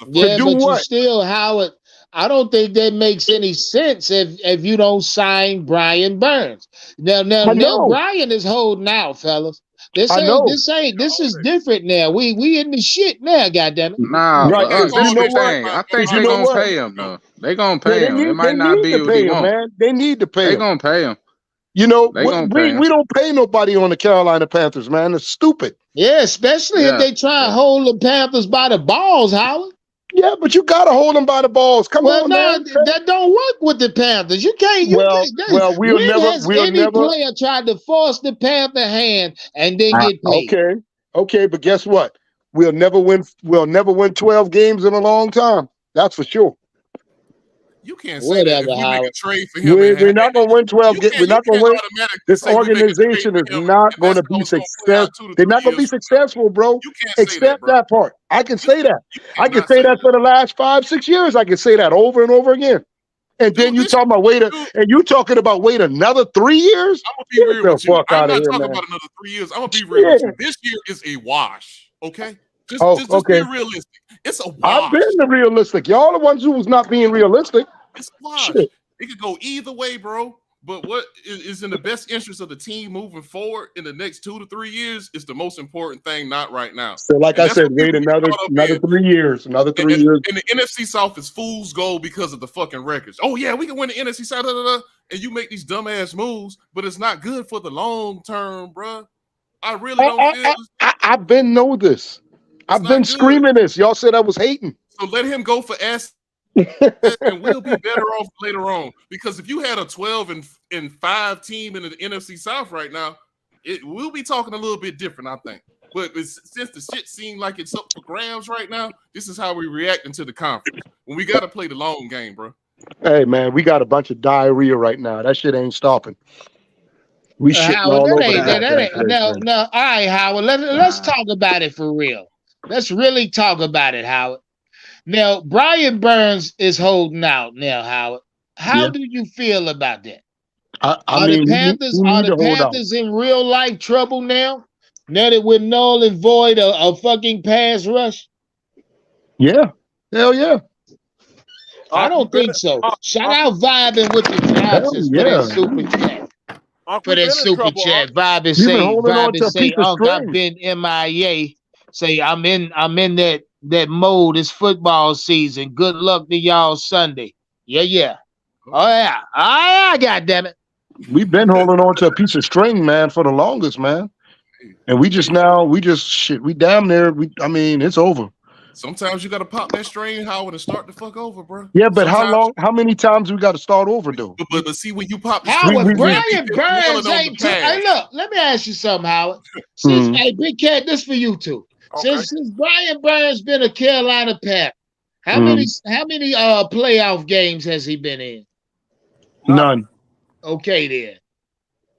Yeah, but you still, Howard. I don't think that makes any sense if you don't sign Brian Burns. Now Brian is holding out, fellas. This is different now. We in the shit now, goddammit. Nah, right. This is the thing. I think they're gonna pay him though. They're gonna pay him. It might not be what he wants. Man. They need to pay him. They're gonna pay him. You know, we don't pay nobody on the Carolina Panthers, man. It's stupid. Yeah, especially if they try to hold the Panthers by the balls, Howard. Yeah, but you gotta hold them by the balls. Come on, man. That don't work with the Panthers. You can't. We'll never. Player tried to force the Panther hand and then get paid. Okay, but guess what? We'll never win 12 games in a long time. That's for sure. You can't say that if we make a trade for him. We're not going to win 12 games. We're not going to win. This organization is not going to be successful. They're not going to be successful, bro. Accept that part. I can say that. I can say that for the last 5-6 years. I can say that over and over again. And then you talking about wait another 3 years? I'm gonna be real with you. I'm not talking about another 3 years. I'm gonna be real with you. This year is a wash. Okay. Just be realistic. It's a wash. I've been the realistic. Y'all the ones who was not being realistic. It's a wash. It could go either way, bro. But what is in the best interest of the team moving forward in the next 2 to 3 years is the most important thing, not right now. So, like I said, wait another 3 years. Another 3 years. And the NFC South is fool's gold because of the fucking records. Oh, yeah, we can win the NFC South, and you make these dumbass moves, but it's not good for the long term, bro. I really don't feel I've been know this. I've been screaming this. Y'all said I was hating. So let him go for S, and we'll be better off later on. Because if you had a 12-5 team in the NFC South right now, we'll be talking a little bit different, I think. But since the shit seems like it's up for grabs right now, this is how we reacting to the conference. When we got to play the long game, bro. Hey, man, we got a bunch of diarrhea right now. That shit ain't stopping. We shitting Howard, all that over ain't the that ain't place, no man. no. All right, Howard. Let's talk about it for real. Let's really talk about it, Howard. Now, Brian Burns is holding out now, Howard. How Yeah. do you feel about that? I Are mean, the Panthers we are need the to hold out. Panthers in real life trouble now? Now that we're null and void a fucking pass rush? Yeah. Hell yeah. I don't think so. Shout out Vibing with the Hell Johnsons for yeah. that super chat. For that super chat. Vibe We've been holding on to a piece say, of Unc, I've string. been MIA. Say I'm in that mode. It's football season. Good luck to y'all Sunday. Yeah. Oh yeah, God damn it. We've been holding on to a piece of string, man, for the longest, man. And we damn near, I mean, it's over. Sometimes you got to pop that string, Howard, and start the fuck over, bro. Yeah, but how many times we got to start over, though? But see, when you pop the Howard, string, Brian Burns ain't hey, look, let me ask you something, Howard. Since hey, Big Cat, this for you two. Okay. Since Brian Burns been a Carolina Panther, how many playoff games has he been in? None. Okay, then.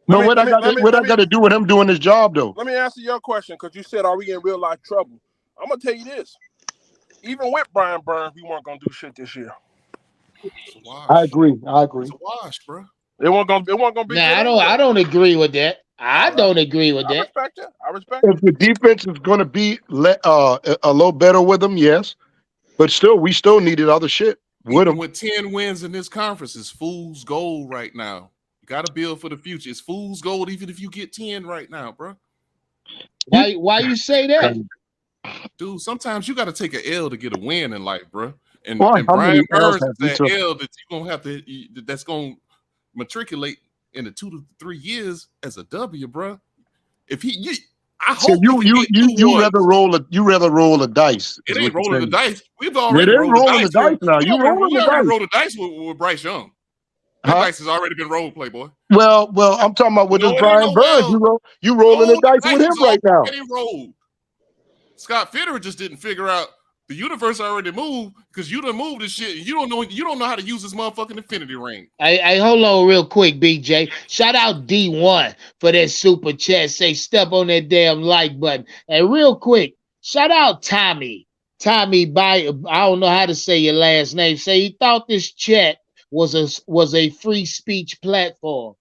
No, what I got to do with him doing his job, though? Let me answer your question, because you said, are we in real life trouble? I'm going to tell you this. Even with Brian Burns, we weren't going to do shit this year. I agree. It's a wash, bro. It wasn't going to be. Nah, I don't agree with that. I don't agree with that. I respect it. If the defense is going to be a little better with them, yes. But still, we still needed other shit with them. With 10 wins in this conference, it's fool's gold right now. You got to build for the future. It's fool's gold even if you get 10 right now, bro. Why you say that? Dude, sometimes you got to take an L to get a win in life, bro. And Brian Burns is that L that you're gonna have to that's gonna matriculate in the 2 to 3 years as a W, bro. If I hope you rather roll a dice. It ain't rolling the dice. We've already rolled the dice now. You rolling the dice. Roll the dice with Bryce Young. That dice has already been rolled, Playboy. Well, I'm talking about with this Brian Burns. You rolling the dice with him right now. Rolled. Scott Fitterer just didn't figure out the universe already moved because you done moved this shit and you don't know how to use this motherfucking infinity ring. Hey, hold on real quick, BJ. Shout out D1 for that super chat. Say step on that damn like button. And real quick, shout out Tommy. Tommy I don't know how to say your last name. Say he thought this chat was a free speech platform.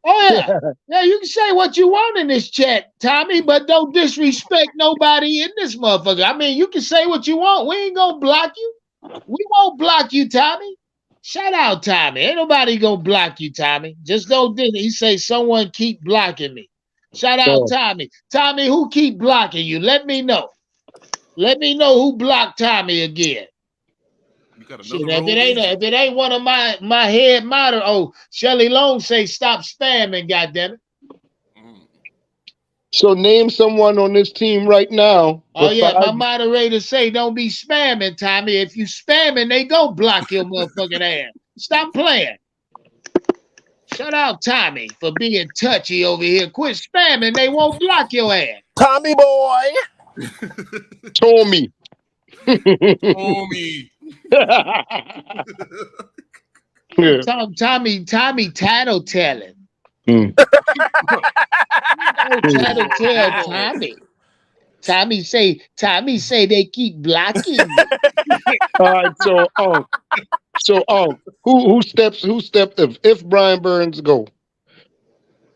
Oh yeah. Yeah, you can say what you want in this chat, Tommy, but don't disrespect nobody in this motherfucker. I mean, you can say what you want. We ain't gonna block you. We won't block you, Tommy. Shout out, Tommy. Ain't nobody gonna block you, Tommy. Just don't do it. He say someone keep blocking me. Shout out, Tommy. Tommy, who keep blocking you? Let me know. Let me know who blocked Tommy again. Shit, if it ain't one of my head monitor, Shelly Long say stop spamming, goddammit. So name someone on this team right now. Oh yeah, my moderator say don't be spamming, Tommy. If you spamming, they go block your motherfucking ass. Stop playing. Shout out Tommy for being touchy over here. Quit spamming, they won't block your ass. Tommy boy. Tommy. Tommy. Tommy tattletelling. Tattletale Tommy. Tommy say they keep blocking me. All right, so who steps if Brian Burns go?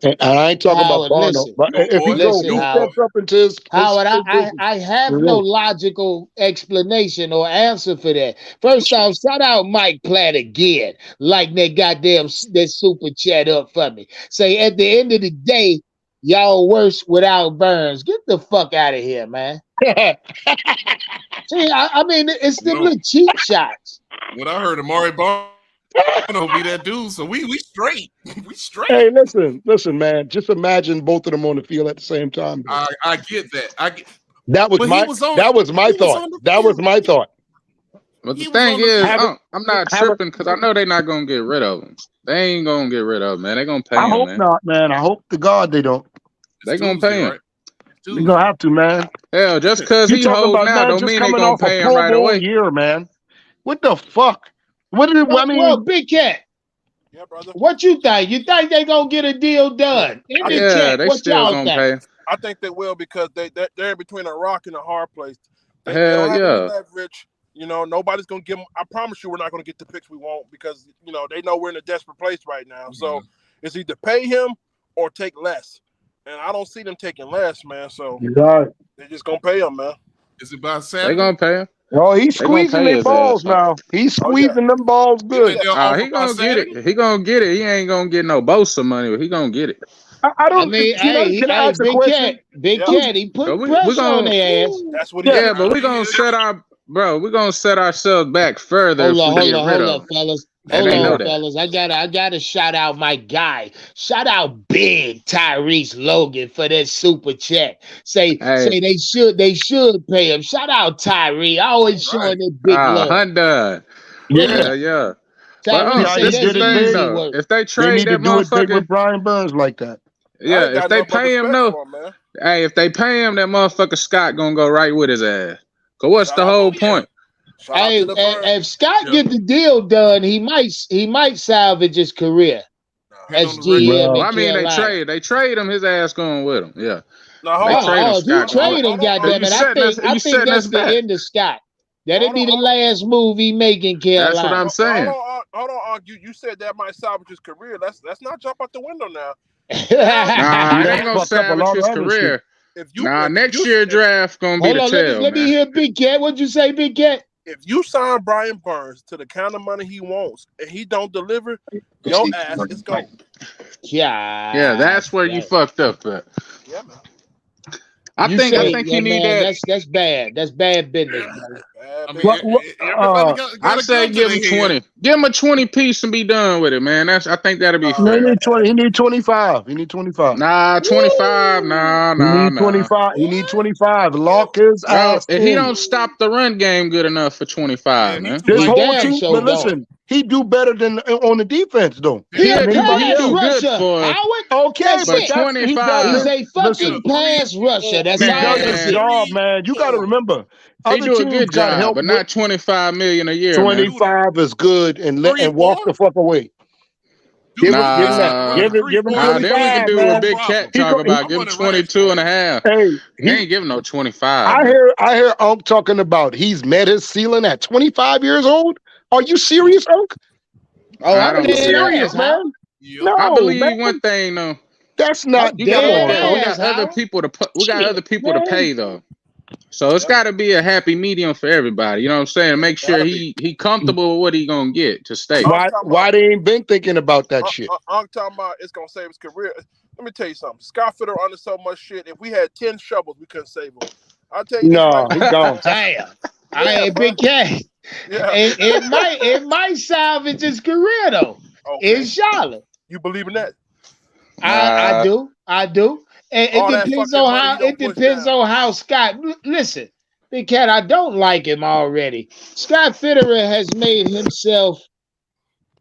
And I ain't talking about Barno, but if he goes, who steps up into his Howard, I have no logical explanation or answer for that. First off, shout out Mike Platt again, like that goddamn that super chat up for me. Say at the end of the day, y'all worse without Burns. Get the fuck out of here, man. See, I mean, it's the little cheap shots. What I heard, Amari Barno be that dude, so we straight. We straight. Hey, listen, man. Just imagine both of them on the field at the same time. I get that. That was my thought. That was my thought. But the thing is, I'm not tripping because I know they're not gonna get rid of him. They ain't gonna get rid of him, man. They're gonna pay him. I hope not, man. I hope to God they don't. They gonna pay him. Right? You're gonna have to, man. Hell, just because he talking holding about out man don't just mean they coming gonna off a pay him Pro right Bowl away. year, man. What the fuck? What did it? I mean, well, Big Cat, Yeah, brother. what you think? You think they gonna get a deal done? In the chat, They what still y'all gonna think? pay. I think they will because they're in between a rock and a hard place. They Hell don't have yeah. any leverage. You know, nobody's gonna give them. I promise you, we're not gonna get the picks we want because you know they know we're in a desperate place right now. So it's either pay him or take less, and I don't see them taking less, man. So they're just gonna pay him, man. Is it by Saturday? They gonna pay him. Oh, he's squeezing their balls now. He's squeezing them balls good. He gonna get it. He gonna get it. He ain't gonna get no Bosa money, but he gonna get it. I don't. I mean, can I ask a question? Big Cat, he put pressure on their ass. That's what. Yeah, but we gonna set ourselves back further. Hold on, fellas. Hold on, fellas. I gotta shout out my guy. Shout out Big Tyrese Logan for that super chat. Say they should pay him. Shout out Tyree. Always showing that big love. Honda. Yeah. Tyrese, this is the thing though. If they trade they need that to do it big motherfucker with Brian Burns like that. Yeah, if they pay him if they pay him, that motherfucker Scott gonna go right with his ass. Cause what's the whole point? Hey, if Scott get the deal done, he might salvage his career as GM. I mean, they trade him. His ass going with him. Yeah. If you trade him, goddammit, I think that's the end of Scott. That'd be the last move he make in Carolina. That's what I'm saying. Hold on, you said that might salvage his career. Let's not jump out the window now. Nah, it ain't gonna salvage his career. Next year draft gonna be the tell. Let me hear Big Cat. What'd you say, Big Cat? If you sign Brian Burns to the kind of money he wants and he don't deliver, your ass is gone. Yeah, that's where you fucked up at. Yeah, man. I think he need that. That's bad. That's bad business, brother. I say give him 20. Give him a 20 piece and be done with it, man. I think that'll be fair. He need 25. He need 25. Nah, 25. Nah. He need 25. He need 25. Lock his ass. If he don't stop the run game good enough for 25, man. This whole team, but listen, he do better than on the defense, though. He do good for okay, but 25. He's a fucking pass rusher. That's all his job, man. You got to remember. He do a good job, but not $25 million a year. 25 is good, and walk the fuck away. Give him 25. Then we can do what Big Cat talk about. Give him 22 and a half. Hey, he ain't giving no 25. I hear Unc talking about he's met his ceiling at 25 years old. Are you serious, Unc? Oh, I'm serious, man. No, I believe one thing though. That's not. We got other people to pay though. So it's got to be a happy medium for everybody. You know what I'm saying? Make sure he comfortable with what he gonna get to stay. Why they ain't been thinking about that shit? I'm talking about it's gonna save his career. Let me tell you something. Scott Fitterer under so much shit. If we had 10 shovels, we couldn't save him. I'll tell you. No, he gone. Damn. I ain't Big Cat. Yeah. It might salvage his career though. In Charlotte. You believe in that? I do. And it depends on how Scott. Listen, Big Cat, I don't like him already. Scott Fitterer has made himself,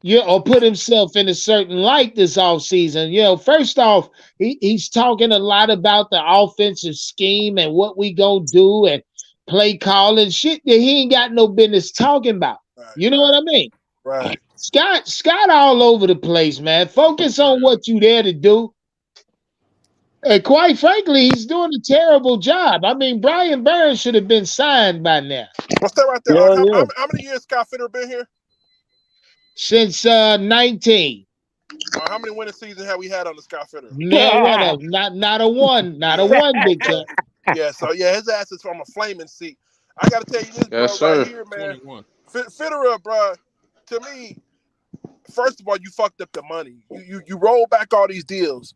or put himself in a certain light this offseason. First off, he's talking a lot about the offensive scheme and what we gonna do and play calling shit that he ain't got no business talking about. You know what I mean? Right. Scott all over the place, man. Focus on what you there to do. And quite frankly, he's doing a terrible job. I mean, Brian Burns should have been signed by now. What's that right there? How many years Scott Fitterer been here? Since 19. How many winning seasons have we had on the Scott Fitterer? Not a one, Big Cat. Yeah, so his ass is from a flaming seat. I gotta tell you this, bro, right here, man. Fitterer, bro. To me, first of all, you fucked up the money. You roll back all these deals.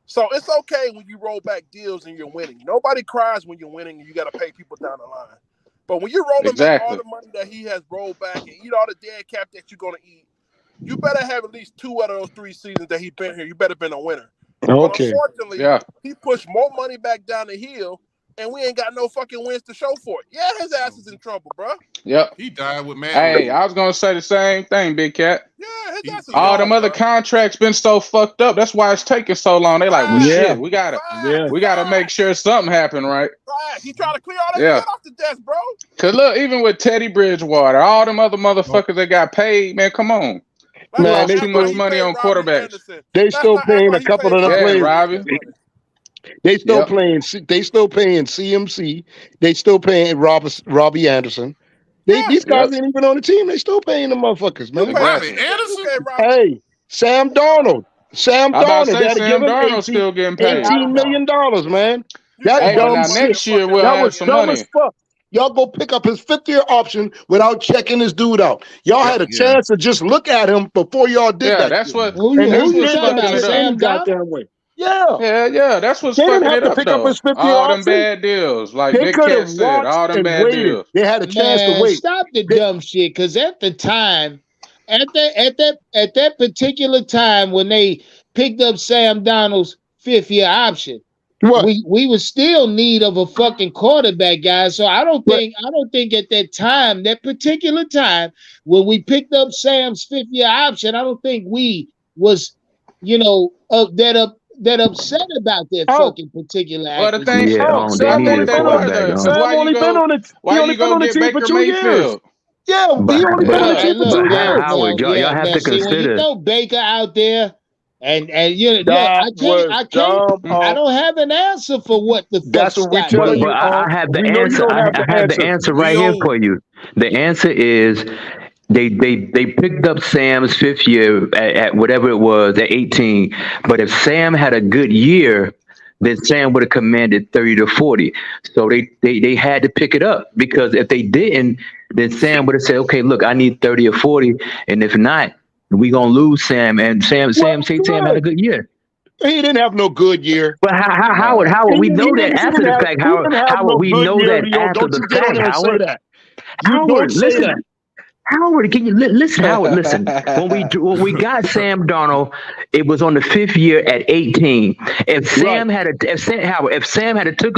So it's okay when you roll back deals and you're winning. Nobody cries when you're winning and you got to pay people down the line. But when you're rolling back all the money that he has rolled back and eat all the dead cap that you're going to eat, you better have at least 2 out of those 3 seasons that he's been here. You better been a winner. Okay. But unfortunately, he pushed more money back down the hill and we ain't got no fucking wins to show for it. Yeah, his ass is in trouble, bro. Yep. He died with Matt. Hey, I was gonna say the same thing, Big Cat. Yeah, his ass is All gone, them other bro. contracts been so fucked up. That's why it's taking so long. They like, well, shit, we gotta make sure something happen, right? Right. He trying to clear all that shit off the desk, bro. Cause look, even with Teddy Bridgewater, all them other motherfuckers that got paid, man, come on. Man, Lost too much money on quarterbacks. They still paying a couple of the players. Robbie. They still playing. They still paying CMC. They still paying Robbie Anderson. These guys ain't even on the team. They still paying the motherfuckers, man. Robbie Anderson. Hey, Sam Darnold. Sam Darnold still getting paid. $18 million, man. That dumb shit. Next year we'll have some money. Fuck. Y'all go pick up his 5th-year option without checking this dude out. Y'all had a chance to just look at him before y'all did that. That's what. Who you talking about? Sam Darnold? Yeah. That's what's they fucking didn't have it to up, pick though. up his 5th-year all option. them bad deals, like they Big Cat said, all them bad deals. They had a chance to wait. Stop the dumb shit, because at the time, at that particular time when they picked up Sam Darnold's 5th-year option, we were still in need of a fucking quarterback, guys. So I don't think at that time, that particular time when we picked up Sam's 5th-year option, I don't think we was, that upset about that fucking particular acquisition. Well, the thing, Sam only been on it. He only been on the team for 2 years. Yeah, but Howard, y'all have to consider. Baker out there. And I don't have an answer for what the fuck. That's what we tell you. But I have the answer. I have the answer right here for you. The answer is they picked up Sam's 5th year at whatever it was at 18. But if Sam had a good year, then Sam would have commanded 30 to 40. So they had to pick it up, because if they didn't, then Sam would have said, okay, look, I need 30 or 40, and if not, we gonna lose Sam. And Sam had a good year. He didn't have no good year. But Howard, we know that after the fact. Howard, we know that after the fact. Howard, listen. Howard, can you listen? Howard, listen. When we got Sam Darnold, it was on the 5th year at 18. If Sam had took us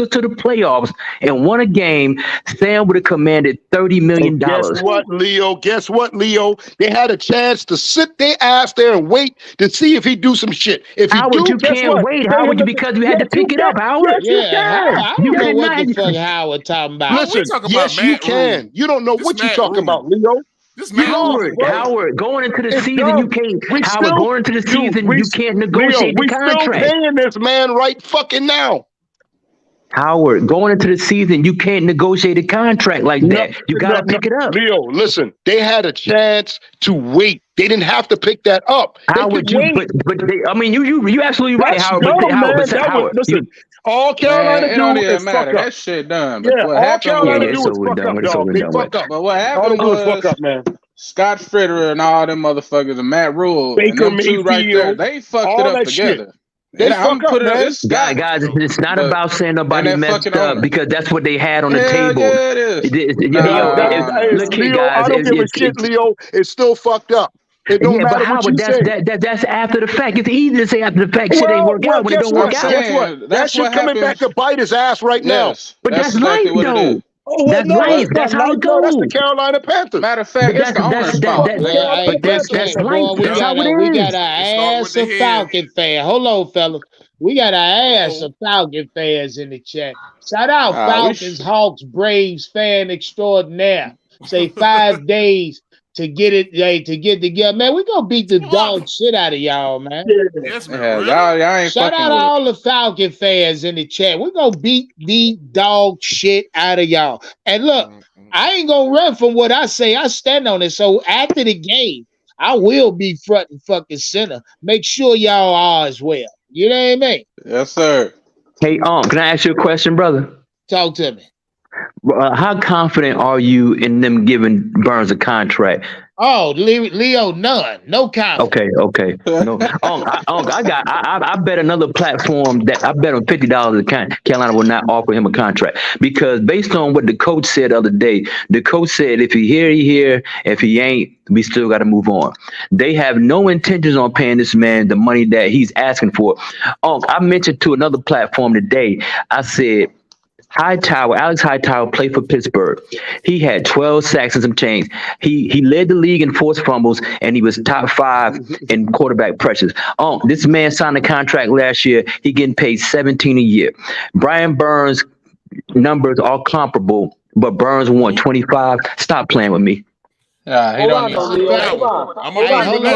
to the playoffs and won a game, Sam would have commanded $30 million. Guess what, Leo? They had a chance to sit their ass there and wait to see if he do some shit. If he Howard, you can't wait, Howard, because you had to pick it up, Howard. I don't know what the fuck Howard talking about. Listen, yes, you can. You don't know what you talking about, Leo. Howard, going into the season, you can't. Going into the season, you can't negotiate the contract. We're still paying this man right fucking now. Howard, going into the season, you can't negotiate a contract like that. You gotta pick it up. Leo, listen, they had a chance to wait. They didn't have to pick that up. Howard, you absolutely right, Howard. Listen, all Carolina do is fuck up. That shit done. But all Carolina do is fuck up, dog. They fuck up. But what happened was fuck up, man. Scott Fitterer and all them motherfuckers and Matt Rule, Baker and them two right there, they fucked it up together. They fuck up, man. Guys, it's not about saying nobody messed up, because that's what they had on the table. Yeah, it is. Look here, guys. I don't give a shit, Leo. It's still fucked up. It don't matter what you say. That's after the fact. It's easy to say after the fact. Shit ain't work out when it don't work out. Guess what? That shit coming back to bite his ass right now. But that's life, though. That's life. That's how it goes. That's the Carolina Panthers. Matter of fact, it's the owner's fault. But that's life. That's how it is. We got our ass of Falcon fan. Hold on, fellas. We got our ass of Falcon fans in the chat. Shout out Falcons, Hawks, Braves fan extraordinaire. Say 5 days to get together. Man, we gonna beat the dog shit out of y'all, man. Yes, man. Y'all ain't Shout out all the Falcon fans in the chat. We're gonna beat the dog shit out of y'all. And look, I ain't gonna run from what I say. I stand on it. So after the game, I will be front and fucking center. Make sure y'all are as well. You know what I mean? Yes, sir. Hey, can I ask you a question, brother? Talk to me. How confident are you in them giving Burns a contract? Oh, Leo, none. No confidence. Okay. No. I bet another platform that I bet on $50 that Carolina will not offer him a contract, because based on what the coach said the other day, the coach said if he here, he here. If he ain't, we still got to move on. They have no intentions on paying this man the money that he's asking for. I mentioned to another platform today, I said, Alex Hightower played for Pittsburgh. He had 12 sacks and some change. He led the league in forced fumbles, and he was top 5 in quarterback pressures. This man signed a contract last year. He getting paid $17 a year. Brian Burns' numbers are comparable, but Burns won 25. Stop playing with me. Hold on,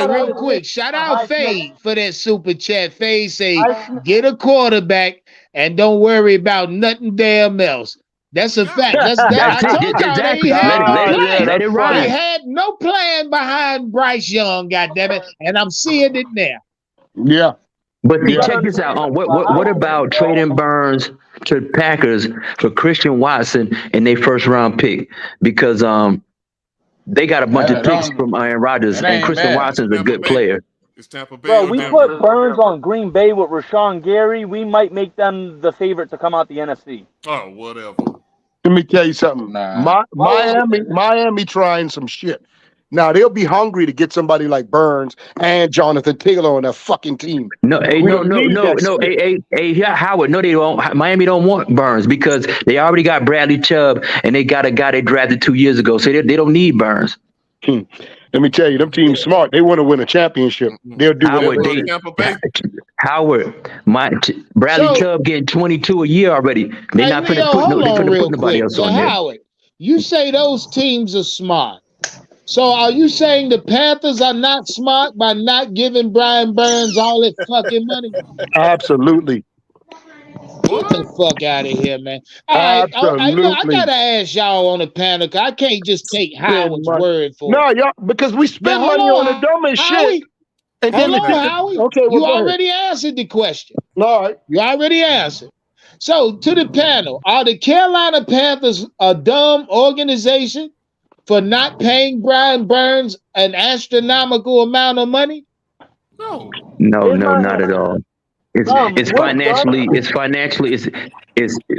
real quick. Shout out Fade for that super chat. Fade say, get a quarterback and don't worry about nothing damn else. That's a fact. I told y'all exactly. Let it ride. He had no plan behind Bryce Young, goddammit, and I'm seeing it now. Yeah. But check this out. What about trading Burns to Packers for Christian Watson in their first round pick? Because they got a bunch of picks from Aaron Rodgers, and Christian Watson's a good player. It's Tampa Bay. Bro, we put Burns on Green Bay with Rashawn Gary. We might make them the favorite to come out the NFC. Oh, whatever. Let me tell you something. Miami trying some shit. Now they'll be hungry to get somebody like Burns and Jonathan Taylor on that fucking team. No, Howard. No, they don't. Miami don't want Burns because they already got Bradley Chubb and they got a guy they drafted 2 years ago, so they don't need Burns. Let me tell you, them teams smart. They want to win a championship. They'll do Bradley Chubb getting 22 a year already. They're not finna put nobody else on there. Howard, you say those teams are smart. So are you saying the Panthers are not smart by not giving Brian Burns all that fucking money? Absolutely. Get the fuck out of here, man. All right, I gotta ask y'all on the panel. I can't just take Howard's word for it. No, y'all, because we spend money on the dumbest shit. And then Howie, you already answered the question. All right. You already answered. So to the panel, are the Carolina Panthers a dumb organization for not paying Brian Burns an astronomical amount of money? No, not at all. It's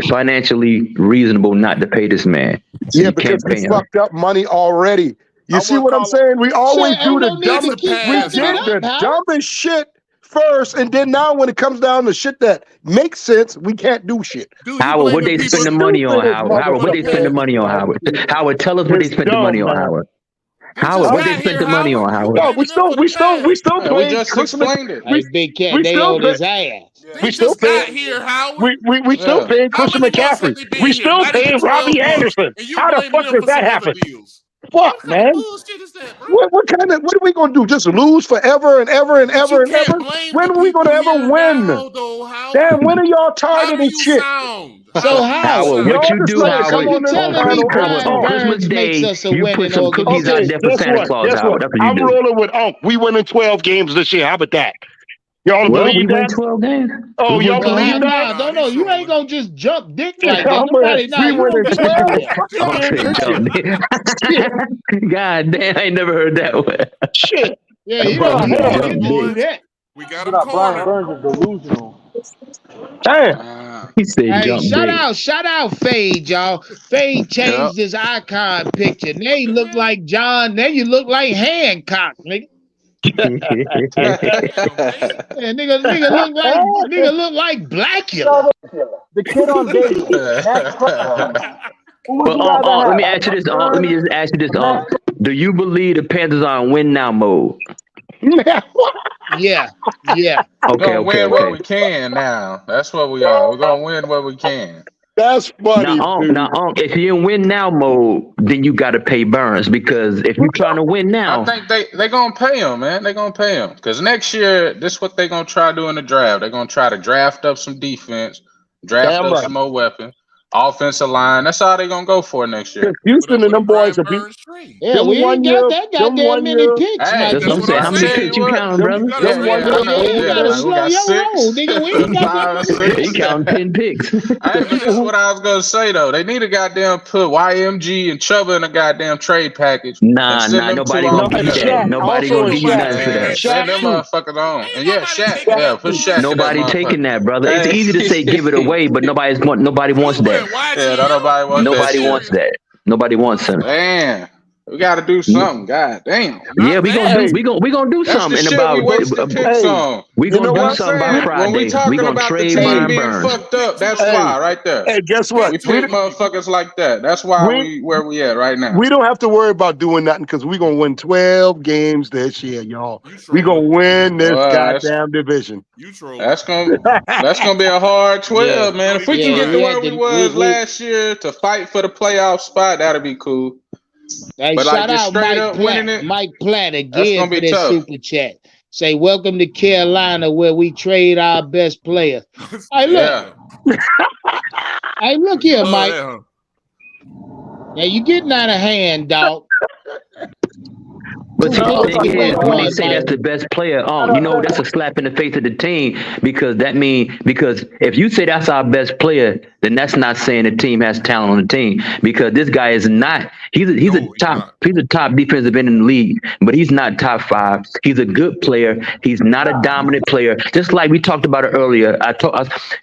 financially reasonable not to pay this man. So yeah, because we fucked up money already. You see what I'm saying? We always do the dumbest shit first, and then now when it comes down to shit that makes sense, we can't do shit. Howard, what they spend the money on, Howard? What they spend the money on, Howard? Howard, tell us what they spent the money on, Howard. Howard, what they spent the money on, Howard? No, we still playing. We just explained it. Hey, Big Cat, they on his ass. We still paying here, Howard. We still paying Christian McCaffrey. We still paying Robbie Anderson. How the fuck does that happen? Fuck, man. What are we gonna do? Just lose forever and ever and ever and ever? When are we gonna ever win? Damn, when are y'all tired of this shit? So Howard, what you do, Howard, on Christmas Day, you put some cookies out there for Santa Claus, Howard. I'm rolling with Unc. We winning 12 games this year. How about that? Y'all believe that? 12 games. Oh, y'all believe that? No, you ain't gonna just jump dick like that. God damn, I ain't never heard that one. Shit. Yeah, you don't do that. We got him cornered. Brian Burns is delusional. Damn. He said, hey, shout out Fade, y'all. Fade changed his icon picture. Now you look like John. Now you look like Hancock, nigga. nigga look like Blackula. The kid on base. Let me ask you this. Let me just ask you this. Do you believe the Panthers are in win now mode? Yeah. We're gonna win what we can now. That's what we are. We're gonna win what we can. That's funny. Now, if you're in win now mode, then you got to pay Burns, because if you're trying to win now, I think they're gonna pay him, man. They're gonna pay him because next year, this is what they're gonna try to do in the draft. They're gonna try to draft up some defense, some more weapons, offensive line. That's all they're gonna go for next year. Houston and them boys are beat. Yeah, we ain't got that goddamn many picks. Hey, that's what I'm saying. How many picks you counting, brother? You gotta slow your roll, nigga. We ain't got that. You counting 10 picks. That's what I was gonna say though. They need to goddamn put YMG and Chuba in a goddamn trade package. Nah, nobody gonna give you that. Nobody gonna give you nothing for that. Send them motherfuckers on. And Shaq. Yeah, put Shaq. Nobody taking that, brother. It's easy to say give it away, but nobody wants that. Yeah, nobody wants that. Nobody wants that. Nobody wants him. Man. We got to do something. God damn. Yeah, we gonna do something in about. We gonna do something by Friday. When we talking about the team being fucked up, that's why right there. Hey, guess what? We pick motherfuckers like that. That's why where we at right now. We don't have to worry about doing nothing because we're gonna win 12 games this year, y'all. We gonna win this goddamn division. That's gonna be a hard 12, man. If we can get to where we was last year to fight for the playoff spot, that'll be cool. Hey, but shout like out Mike Platt again for that super chat. Say, welcome to Carolina where we trade our best player. Hey, look. Hey, look here, Mike. Now you getting out of hand, dog. But when they say that's the best player, that's a slap in the face of the team because if you say that's our best player, then that's not saying the team has talent on the team because this guy is not. He's a top defensive end in the league, but he's not top 5. He's a good player. He's not a dominant player. Just like we talked about it earlier.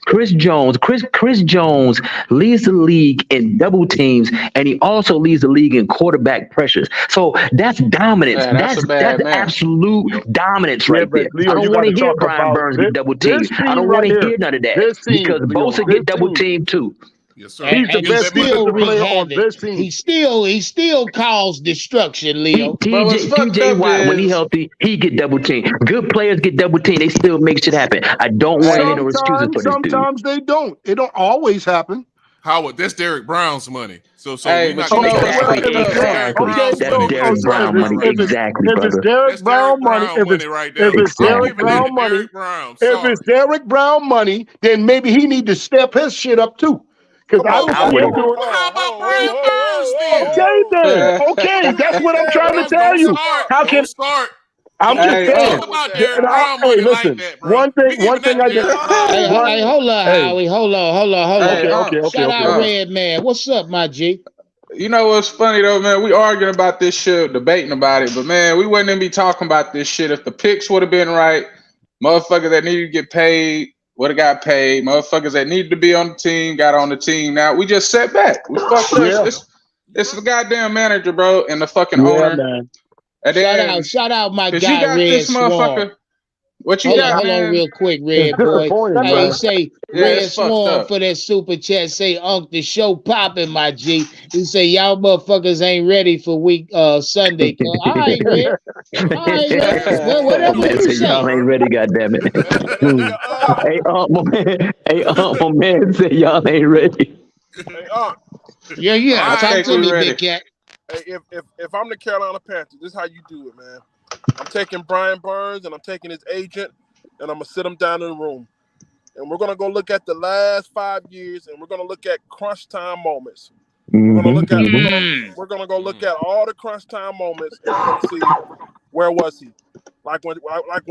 Chris Jones leads the league in double teams, and he also leads the league in quarterback pressures. So that's dominance. That's absolute dominance right there. Leo, I don't want to hear Brian Burns get double teamed. I don't want to hear none of that because Bosa get double teamed too. Yes, sir. He's the best defensive player on this team. He still calls destruction, Leo. TJ Watt, when he healthy, he get double teamed. Good players get double teamed. They still make shit happen. I don't want to hear no excuses for this dude. Sometimes they don't. It don't always happen. Howard, that's Derek Brown's money. So hey, we're not exactly. That's Derek Brown money. Exactly, if it's Derek Brown money, if it's Derek Brown money, then maybe he need to step his shit up too. Because how about Brian Burns then? Okay, that's what I'm trying to tell you. How can start? I'm just saying. Listen. One thing I get. Hey, hold on, Howie. Hold on. Okay. Shout out Red Man. What's up, my G? You know what's funny though, man? We arguing about this shit, debating about it, but man, we wouldn't even be talking about this shit if the picks would have been right. Motherfuckers that needed to get paid would have got paid. Motherfuckers that needed to be on the team got on the team. Now we just sat back. We fucked up. It's the goddamn manager, bro, and the fucking owner. Man. Shout out my guy Red Swarm. What you got, hold on real quick, Red boy. Hey, say Red Swarm for that super chat. Say, the show popping, my G. He say y'all motherfuckers ain't ready for week Sunday. All right, Red. Well, whatever you say. Y'all ain't ready, goddammit. My man say y'all ain't ready. Yeah. Talk to me, big cat. Hey, if I'm the Carolina Panthers, this is how you do it, man. I'm taking Brian Burns and I'm taking his agent and I'm gonna sit him down in the room. And we're gonna go look at the last 5 years and we're gonna look at crunch time moments. We're gonna go look at all the crunch time moments and we're gonna see where was he. Like when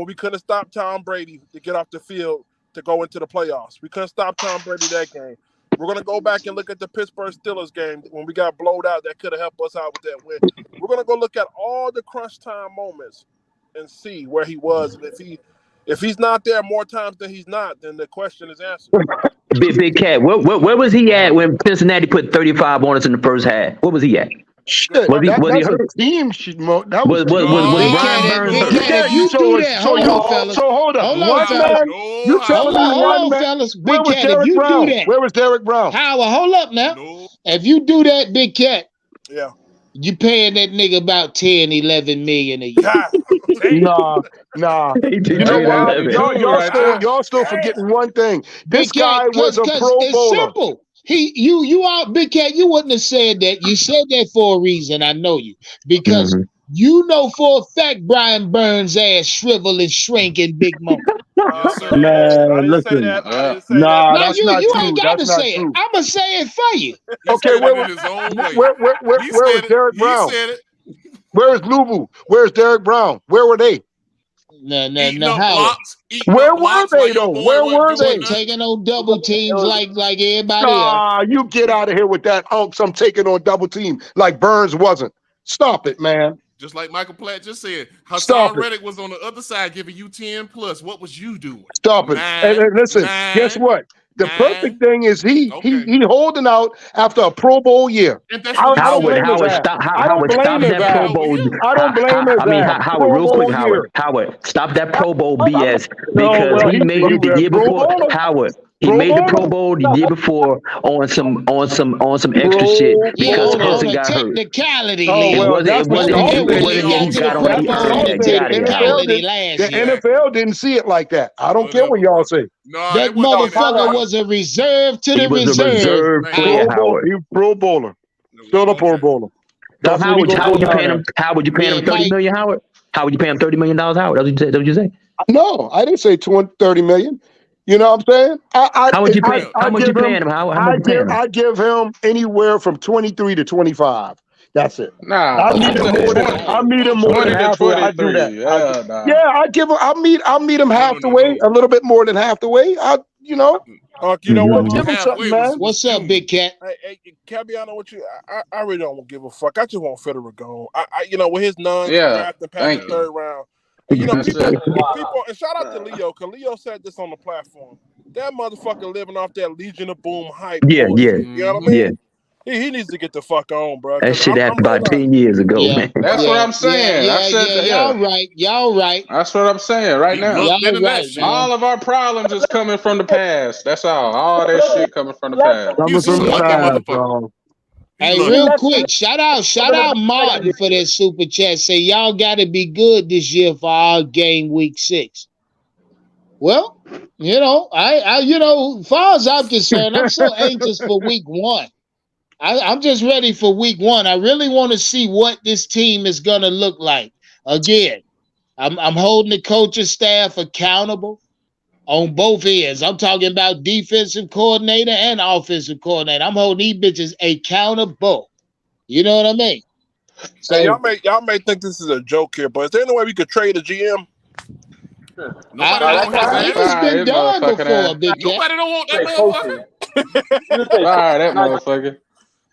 we couldn't stop Tom Brady to get off the field to go into the playoffs. We couldn't stop Tom Brady that game. We're going to go back and look at the Pittsburgh Steelers game when we got blowed out. That could have helped us out with that win. We're going to go look at all the crunch time moments and see where he was. And if he's not there more times than he's not, then the question is answered. Big Cat, where was he at when Cincinnati put 35 on us in the first half? Where was he at? Shit, was he hurt? Team shit, was Brian Burns hurt? You do that. Hold on, fellas. So hold up. Hold on, fellas. Big Cat, if you do that. Where was Derek Brown? Howard, hold up now. If you do that, Big Cat. Yeah. You paying that nigga about 10, 11 million a year. Nah. You know what? Y'all still forgetting one thing. This guy was a Pro Bowler. It's simple. You are Big Cat. You wouldn't have said that. You said that for a reason. I know you because you know for a fact Brian Burns' ass shrivel and shrink in big moments. Man, listen. That's not true. You ain't got to say it. I'm gonna say it for you. Okay, where was Derek Brown? Where is Lubu? Where's Derek Brown? Where were they? No. How? Where were they though? Where were they? Taking on double teams like everybody else. You get out of here with that. I'm taking on double team like Burns wasn't. Stop it, man. Just like Michael Platt just said, Hassan Reddick was on the other side giving you 10 plus. What was you doing? Stop it. And listen, guess what? The perfect thing is he holding out after a Pro Bowl year. Howard, stop that Pro Bowl. I don't blame his ass. Howard, real quick, Howard, stop that Pro Bowl BS because he made it the year before. Howard, he made the Pro Bowl the year before on some extra shit because Cousins got hurt. Technicality, it wasn't he got on the NFL didn't see it like that. I don't care what y'all say. That motherfucker was a reserve to the reserve. He was Pro Bowler. Still a Pro Bowler. So how would you pay him? How would you pay him $30 million, Howard? How would you pay him $30 million, Howard? That's what you say? No, I didn't say 30 million. You know what I'm saying? How would you pay him? I give him anywhere from 23 to 25. That's it. Nah, I meet him more than halfway. I do that. I'll meet him half the way, a little bit more than half the way. You know what? Give him something, man. What's up, Big Cat? Hey, Cabiano, what you? I really don't give a fuck. I just want Fitterer gone. With his non-draft and past the third round. People, and shout out to Leo, because Leo said this on the platform. That motherfucker living off that Legion of Boom hype. Yeah. You know what I mean? Yeah. He needs to get the fuck on, bro. That shit happened about 10 years ago, man. That's what I'm saying. Y'all right. That's what I'm saying right now. Y'all right, all of our problems is coming from the past. That's all. All that shit coming from the past. Coming from the past, bro. Hey, real quick, shout out Martin for that super chat. Say y'all got to be good this year for our game week 6. Well, far as I'm concerned, I'm so anxious for week 1. I'm just ready for week 1. I really want to see what this team is gonna look like. Again, I'm holding the coaching staff accountable on both ends. I'm talking about defensive coordinator and offensive coordinator. I'm holding these bitches accountable. You know what I mean? So y'all may think this is a joke here, but is there any way we could trade a GM? I think it's been done before, Big Cat. Nobody don't want that motherfucker. All right, that motherfucker.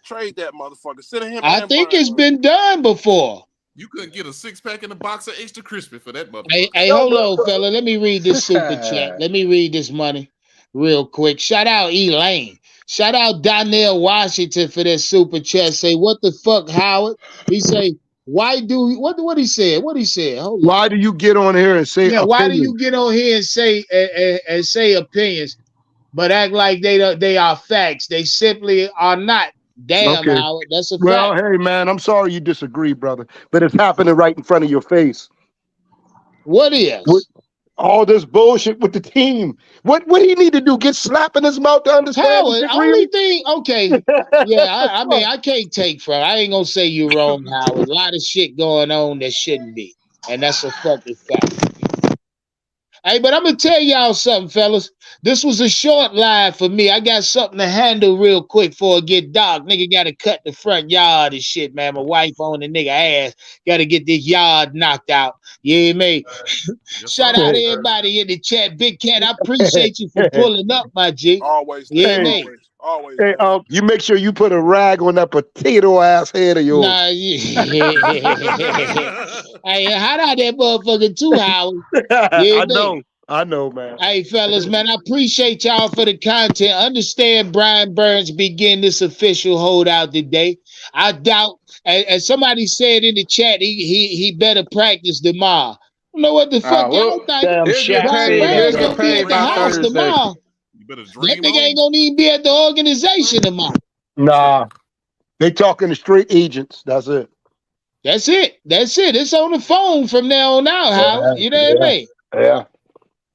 Trade that motherfucker. Sit him. I think it's been done before. You couldn't get a 6-pack in a box of extra crispy for that motherfucker. Hey, hold on, fella. Let me read this super chat. Let me read this money real quick. Shout out Elaine. Shout out Donnell Washington for that super chat. Say, what the fuck, Howard? He say, what he said? What he said? Hold on. Why do you get on here and say opinions? Why do you get on here and say opinions, but act like they are facts? They simply are not. Damn, okay. Howard, that's a fact. Well, hey, man, I'm sorry you disagree, brother, but it's happening right in front of your face. What is? All this bullshit with the team. What do you need to do? Get slap in his mouth to understand? Howard, only thing, okay. Yeah, I mean, I can't take from it. I ain't gonna say you wrong, Howard. A lot of shit going on that shouldn't be. And that's a fucking fact. Hey, but I'm gonna tell y'all something, fellas. This was a short live for me. I got something to handle real quick before it get dark. Nigga gotta cut the front yard and shit, man. My wife on the nigga ass. Gotta get this yard knocked out. You hear me? Shout out to everybody in the chat. Big Cat, I appreciate you for pulling up, my G. Always. You hear me? Always. Hey, you make sure you put a rag on that potato ass head of yours. Nah, yeah. Hey, how about that motherfucker too, Howard? I know, man. Hey, fellas, man, I appreciate y'all for the content. Understand Brian Burns begin this official holdout today. I doubt, as somebody said in the chat, he better practice tomorrow. You know what the fuck y'all think? Brian Burns gonna be at the house tomorrow. That nigga ain't gonna even be at the organization tomorrow. Nah, they talking to straight agents. That's it. It's on the phone from now on out, Howard. You know what I mean? Yeah.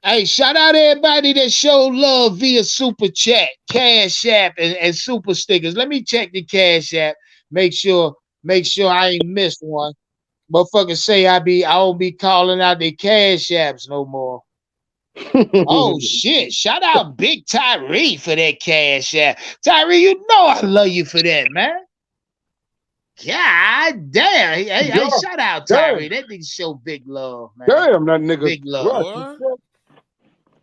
Hey, shout out everybody that showed love via super chat, Cash App, and super stickers. Let me check the Cash App. Make sure I ain't missed one. Motherfuckers say I don't be calling out the Cash Apps no more. Oh shit! Shout out Big Tyree for that Cash App. Tyree, you know I love you for that, man. God damn! Hey, shout out Tyree. That nigga show big love, man. Damn, that nigga. Big love.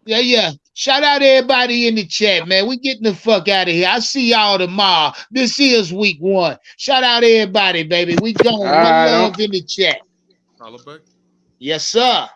Yeah. Shout out everybody in the chat, man. We getting the fuck out of here. I'll see y'all tomorrow. This is week 1. Shout out everybody, baby. We going. One love in the chat. Holla back. Yes, sir.